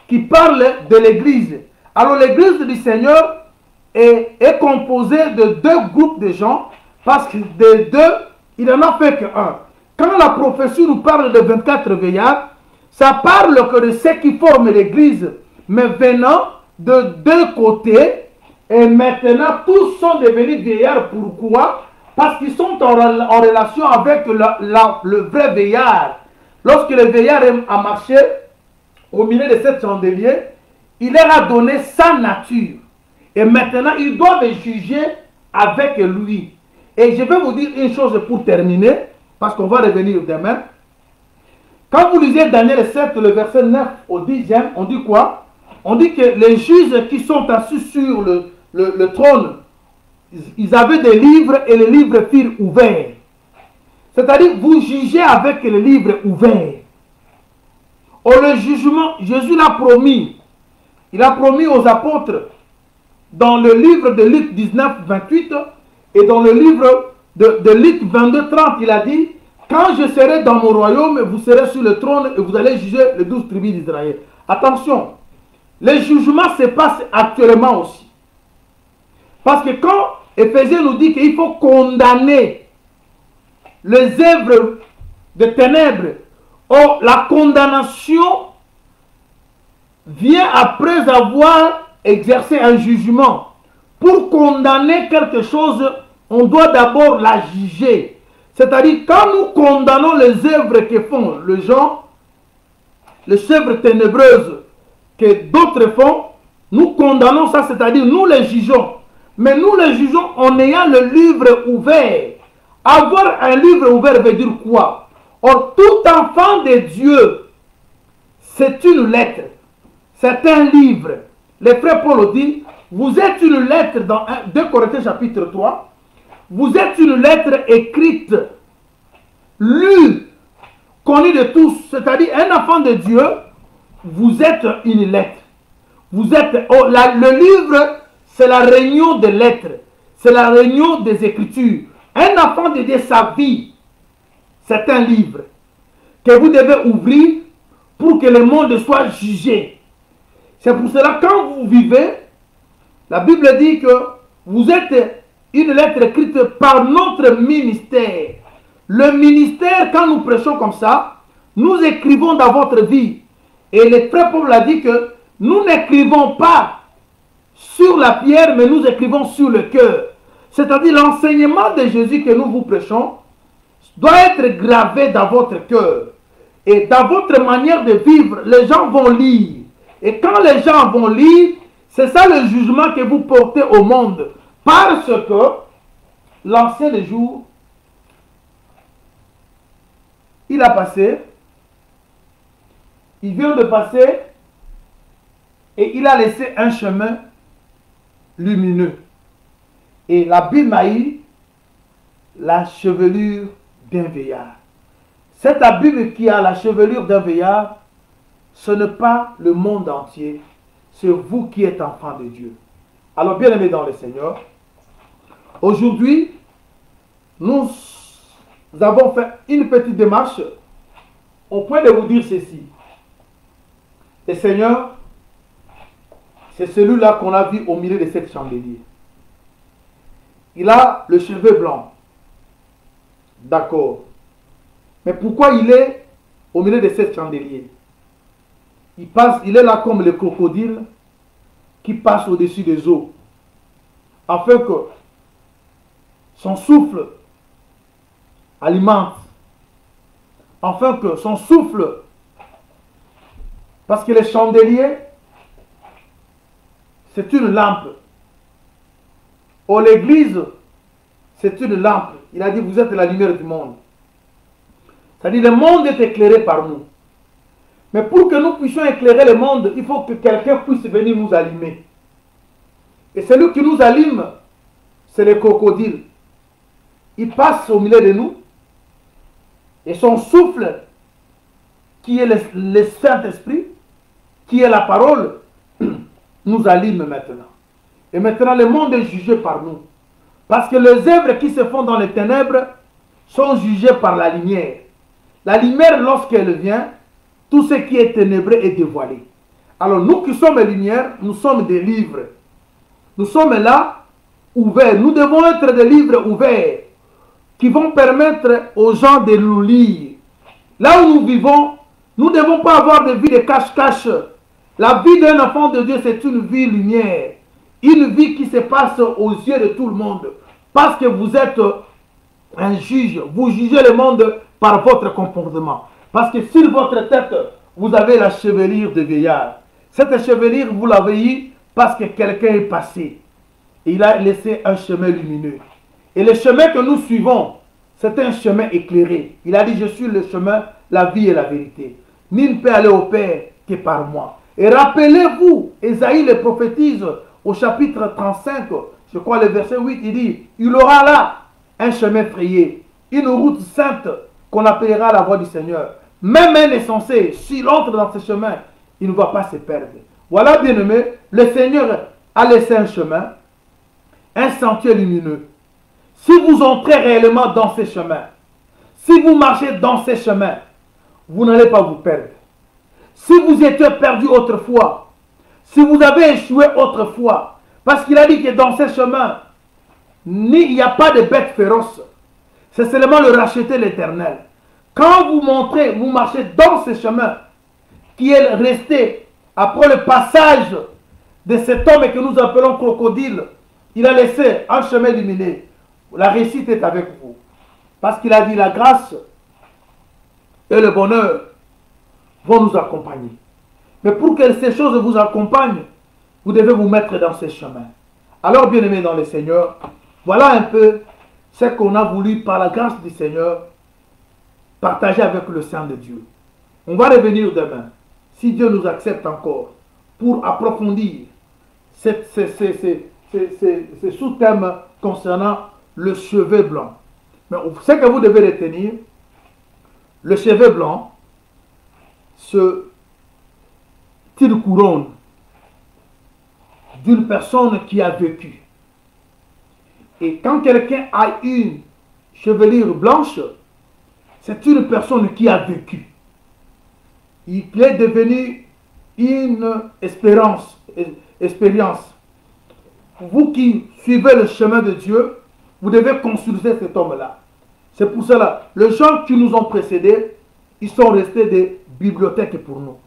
Speaker 2: qui parlent de l'Église. Alors l'Église du Seigneur est composée de 2 groupes de gens, parce que de 2, il n'en a fait qu'un. Quand la prophétie nous parle de 24 veillards, ça parle que de ceux qui forment l'Église, mais venant de 2 côtés, Et maintenant, tous sont devenus vieillards. Pourquoi? Parce qu'ils sont en relation avec le vrai vieillard. Lorsque le vieillard a marché au milieu de cette chandelier, il leur a donné sa nature. Et maintenant, ils doivent juger avec lui. Et je vais vous dire une chose pour terminer, parce qu'on va revenir demain. Quand vous lisez Daniel 7, le verset 9 au 10e, on dit quoi? On dit que les juges qui sont assis sur le trône, ils avaient des livres et les livres furent ouverts. C'est-à-dire, vous jugez avec les livres ouverts. Oh, le jugement, Jésus l'a promis. Il a promis aux apôtres dans le livre de Luc 19, 28 et dans le livre de Luc 22, 30, il a dit: quand je serai dans mon royaume, vous serez sur le trône et vous allez juger les 12 tribus d'Israël. Attention, les jugements se passent actuellement aussi. Parce que quand Éphésiens nous dit qu'il faut condamner les œuvres de ténèbres, or la condamnation vient après avoir exercé un jugement. Pour condamner quelque chose, on doit d'abord la juger. C'est-à-dire, quand nous condamnons les œuvres que font les gens, les œuvres ténébreuses que d'autres font, nous condamnons ça, c'est-à-dire nous les jugeons. Mais nous les jugeons en ayant le livre ouvert. Avoir un livre ouvert veut dire quoi? Or, tout enfant de Dieu, c'est une lettre, c'est un livre. Le frère Paul dit, vous êtes une lettre dans 2 Corinthiens chapitre 3, vous êtes une lettre écrite, lue, connue de tous, c'est-à-dire un enfant de Dieu, vous êtes une lettre. Vous êtes, le livre, c'est la réunion des lettres, c'est la réunion des écritures. Un enfant de Dieu, sa vie, c'est un livre que vous devez ouvrir pour que le monde soit jugé. C'est pour cela, quand vous vivez, la Bible dit que vous êtes une lettre écrite par notre ministère. Le ministère, quand nous prêchons comme ça, nous écrivons dans votre vie. Et le frère Paul a dit que nous n'écrivons pas sur la pierre, mais nous écrivons sur le cœur. C'est-à-dire l'enseignement de Jésus que nous vous prêchons doit être gravé dans votre cœur. Et dans votre manière de vivre, les gens vont lire. Et quand les gens vont lire, c'est ça le jugement que vous portez au monde. Parce que l'ancien des jours, il a passé, il vient de passer, et il a laissé un chemin lumineux. Et la Bible a eu la chevelure d'un vieillard. Cette Bible qui a la chevelure d'un vieillard, ce n'est pas le monde entier, c'est vous qui êtes enfant de Dieu. Alors, bien aimés dans le Seigneur, aujourd'hui, nous avons fait une petite démarche au point de vous dire ceci. Le Seigneur, c'est celui-là qu'on a vu au milieu de cette chandelier. Il a le cheveu blanc. D'accord. Mais pourquoi il est au milieu de cette chandelier? Il est là comme le crocodile qui passe au-dessus des eaux. Afin que son souffle alimente. Afin que son souffle... Parce que le chandelier, c'est une lampe. Or, l'église, c'est une lampe. Il a dit, vous êtes la lumière du monde. C'est-à-dire, le monde est éclairé par nous. Mais pour que nous puissions éclairer le monde, il faut que quelqu'un puisse venir nous allumer. Et celui qui nous allume, c'est le crocodile. Il passe au milieu de nous. Et son souffle, qui est le Saint-Esprit, qui est la parole, nous allume maintenant. Et maintenant, le monde est jugé par nous. Parce que les œuvres qui se font dans les ténèbres sont jugées par la lumière. La lumière, lorsqu'elle vient, tout ce qui est ténébreux est dévoilé. Alors, nous qui sommes lumière, nous sommes des livres. Nous sommes là, ouverts. Nous devons être des livres ouverts qui vont permettre aux gens de nous lire. Là où nous vivons, nous ne devons pas avoir de vie de cache-cache. La vie d'un enfant de Dieu, c'est une vie lumière. Une vie qui se passe aux yeux de tout le monde. Parce que vous êtes un juge. Vous jugez le monde par votre comportement. Parce que sur votre tête, vous avez la chevelure de vieillard. Cette chevelure, vous l'avez eue parce que quelqu'un est passé. Il a laissé un chemin lumineux. Et le chemin que nous suivons, c'est un chemin éclairé. Il a dit, je suis le chemin, la vie et la vérité. Nul ne peut aller au Père que par moi. Et rappelez-vous, Ésaïe le prophétise au chapitre 35, je crois le verset 8, il dit, il aura là un chemin frayé, une route sainte qu'on appellera la voie du Seigneur. Même un insensé, s'il entre dans ce chemin, il ne va pas se perdre. Voilà, bien-aimé, le Seigneur a laissé un chemin, un sentier lumineux. Si vous entrez réellement dans ces chemins, si vous marchez dans ces chemins, vous n'allez pas vous perdre. Si vous étiez perdu autrefois, si vous avez échoué autrefois, parce qu'il a dit que dans ces chemins, il n'y a pas de bêtes féroces. C'est seulement le racheter l'Éternel. Quand vous montrez, vous marchez dans ce chemin qui est resté après le passage de cet homme que nous appelons crocodile, il a laissé un chemin lumineux. La réussite est avec vous. Parce qu'il a dit la grâce et le bonheur vont nous accompagner. Mais pour que ces choses vous accompagnent, vous devez vous mettre dans ces chemins. Alors, bien-aimés dans le Seigneur, voilà un peu ce qu'on a voulu, par la grâce du Seigneur, partager avec le Saint de Dieu. On va revenir demain, si Dieu nous accepte encore, pour approfondir ces sous-thèmes concernant le cheveu blanc. Mais ce que vous devez retenir, le cheveu blanc, c'est une couronne d'une personne qui a vécu. Et quand quelqu'un a une chevelure blanche, c'est une personne qui a vécu. Il est devenu une expérience. Vous qui suivez le chemin de Dieu, vous devez consulter cet homme-là. C'est pour cela, les gens qui nous ont précédés, ils sont restés des bibliothèques pour nous.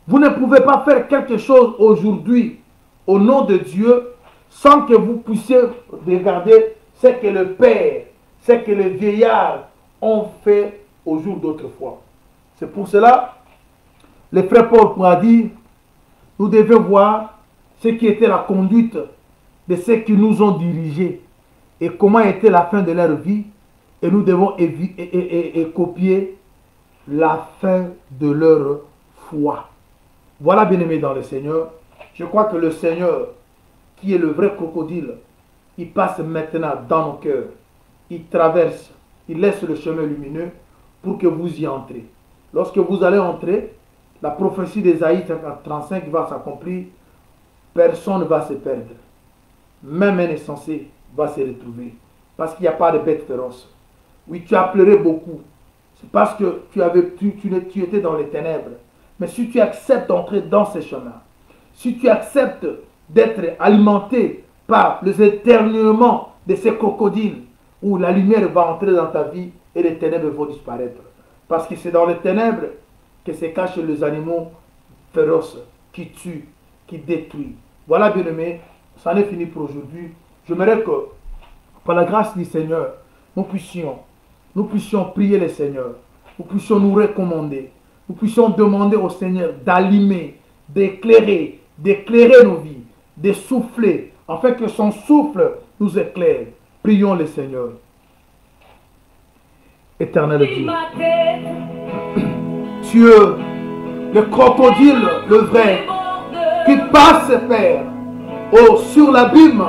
Speaker 2: Vous ne pouvez pas faire quelque chose aujourd'hui au nom de Dieu sans que vous puissiez regarder ce que le Père, ce que les vieillards ont fait au jour d'autrefois. C'est pour cela, le frère Paul a dit, nous devons voir ce qui était la conduite de ceux qui nous ont dirigés et comment était la fin de leur vie, et nous devons copier la fin de leur foi. Voilà, bien-aimés dans le Seigneur, je crois que le Seigneur, qui est le vrai crocodile, il passe maintenant dans nos cœurs, il traverse, il laisse le chemin lumineux pour que vous y entrez. Lorsque vous allez entrer, la prophétie d'Ésaïe 35 va s'accomplir, personne ne va se perdre. Même un insensé va se retrouver. Parce qu'il n'y a pas de bête féroce. Oui, tu as pleuré beaucoup. C'est parce que tu étais dans les ténèbres. Mais si tu acceptes d'entrer dans ces chemins, si tu acceptes d'être alimenté par les éternuements de ces crocodiles, où la lumière va entrer dans ta vie et les ténèbres vont disparaître. Parce que c'est dans les ténèbres que se cachent les animaux féroces qui tuent, qui détruisent. Voilà, bien-aimés, ça en est fini pour aujourd'hui. J'aimerais que, par la grâce du Seigneur, nous puissions prier le Seigneur, nous puissions nous recommander, nous puissions demander au Seigneur d'allumer, d'éclairer nos vies, de souffler, afin que son souffle nous éclaire. Prions le Seigneur. Éternel Dieu, Dieu, le crocodile, le vrai, qui passe, Père, sur l'abîme,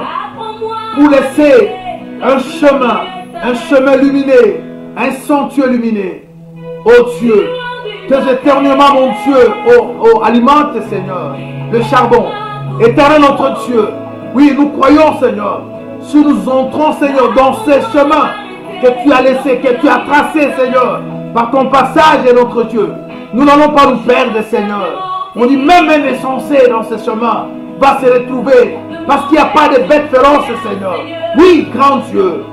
Speaker 2: pour laisser un chemin lumineux, un sentier lumineux. Oh Dieu, tes éternuements, mon Dieu, alimente, Seigneur, le charbon. Éternel notre Dieu, oui, nous croyons, Seigneur, si nous entrons, Seigneur, dans ces chemins que tu as laissés, que tu as tracés, Seigneur, par ton passage, notre Dieu, nous n'allons pas nous perdre, Seigneur. On dit même un insensé dans ce chemin va se retrouver parce qu'il n'y a pas de bêtes féroces, Seigneur. Oui, grand Dieu,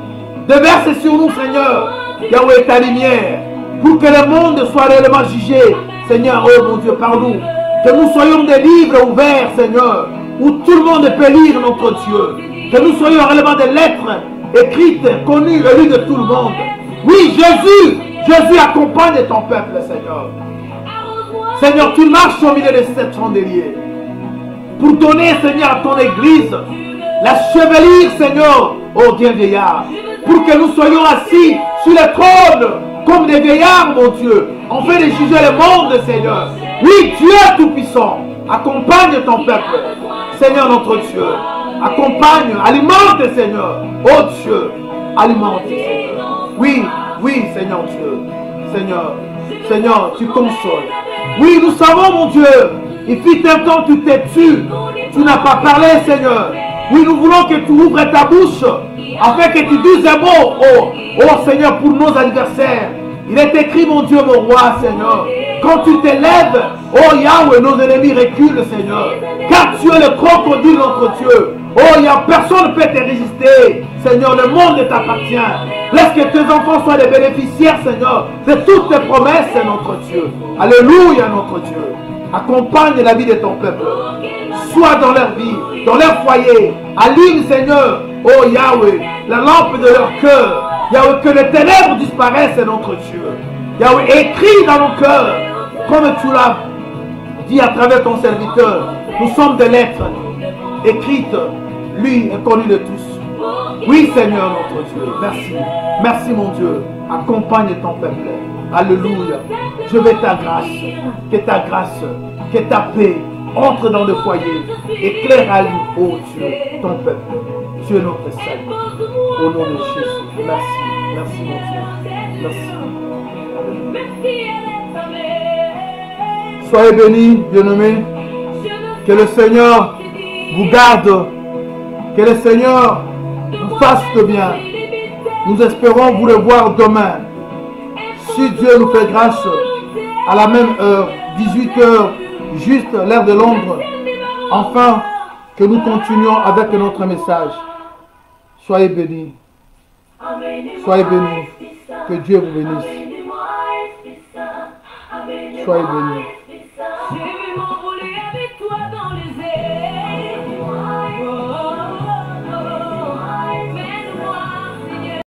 Speaker 2: déverse sur nous, Seigneur, Yahweh, ta lumière, pour que le monde soit réellement jugé, Seigneur, oh mon Dieu, par nous. Que nous soyons des livres ouverts, Seigneur, où tout le monde peut lire notre Dieu. Que nous soyons réellement des lettres écrites, connues et lues de tout le monde. Oui, Jésus accompagne ton peuple, Seigneur. Seigneur, tu marches au milieu de ces chandeliers pour donner, Seigneur, à ton église la chevelure, Seigneur, ô Dieu vieillard, pour que nous soyons assis sur le trône comme des vieillards, mon Dieu, en fait de juger le monde, Seigneur. Oui, Dieu tout-puissant, accompagne ton peuple, Seigneur notre Dieu. Accompagne, alimente, Seigneur. Oh Dieu, alimente, Seigneur. Oui, Seigneur Dieu. Seigneur, tu consoles. Oui, nous savons, mon Dieu, il fut un temps tu t'es tu n'as pas parlé, Seigneur. Oui, nous voulons que tu ouvres ta bouche, afin que tu dises un mot, oh Seigneur, pour nos adversaires. Il est écrit, mon Dieu, mon roi, Seigneur, quand tu t'élèves, oh Yahweh, nos ennemis reculent, Seigneur. Car tu es le crocodile, notre Dieu. Oh, personne ne peut te résister. Seigneur, le monde t'appartient. Laisse que tes enfants soient des bénéficiaires, Seigneur, de toutes tes promesses, notre Dieu. Alléluia, notre Dieu. Accompagne la vie de ton peuple. Sois dans leur vie, dans leur foyer. Allume, Seigneur, oh Yahweh, la lampe de leur cœur. Yahweh, que les ténèbres disparaissent, notre Dieu. Yahweh, écris dans nos cœurs, comme tu l'as dit à travers ton serviteur. Nous sommes des lettres écrites, lues et connues de tous. Oui, Seigneur, notre Dieu. Merci. Merci, mon Dieu. Accompagne ton peuple. Alléluia. Je veux ta grâce, que ta paix entre dans le foyer. Éclaire à lui, oh Dieu, ton peuple. Dieu notre salut. Au nom de Jésus. Merci. Merci, mon Dieu. Merci. Soyez bénis, bien-aimés. Que le Seigneur vous garde. Que le Seigneur vous fasse de bien. Nous espérons vous revoir demain. Si Dieu nous fait grâce, à la même heure, 18h, juste l'heure de Londres, enfin que nous continuions avec notre message. Soyez bénis. Soyez bénis. Que Dieu vous bénisse. Soyez bénis.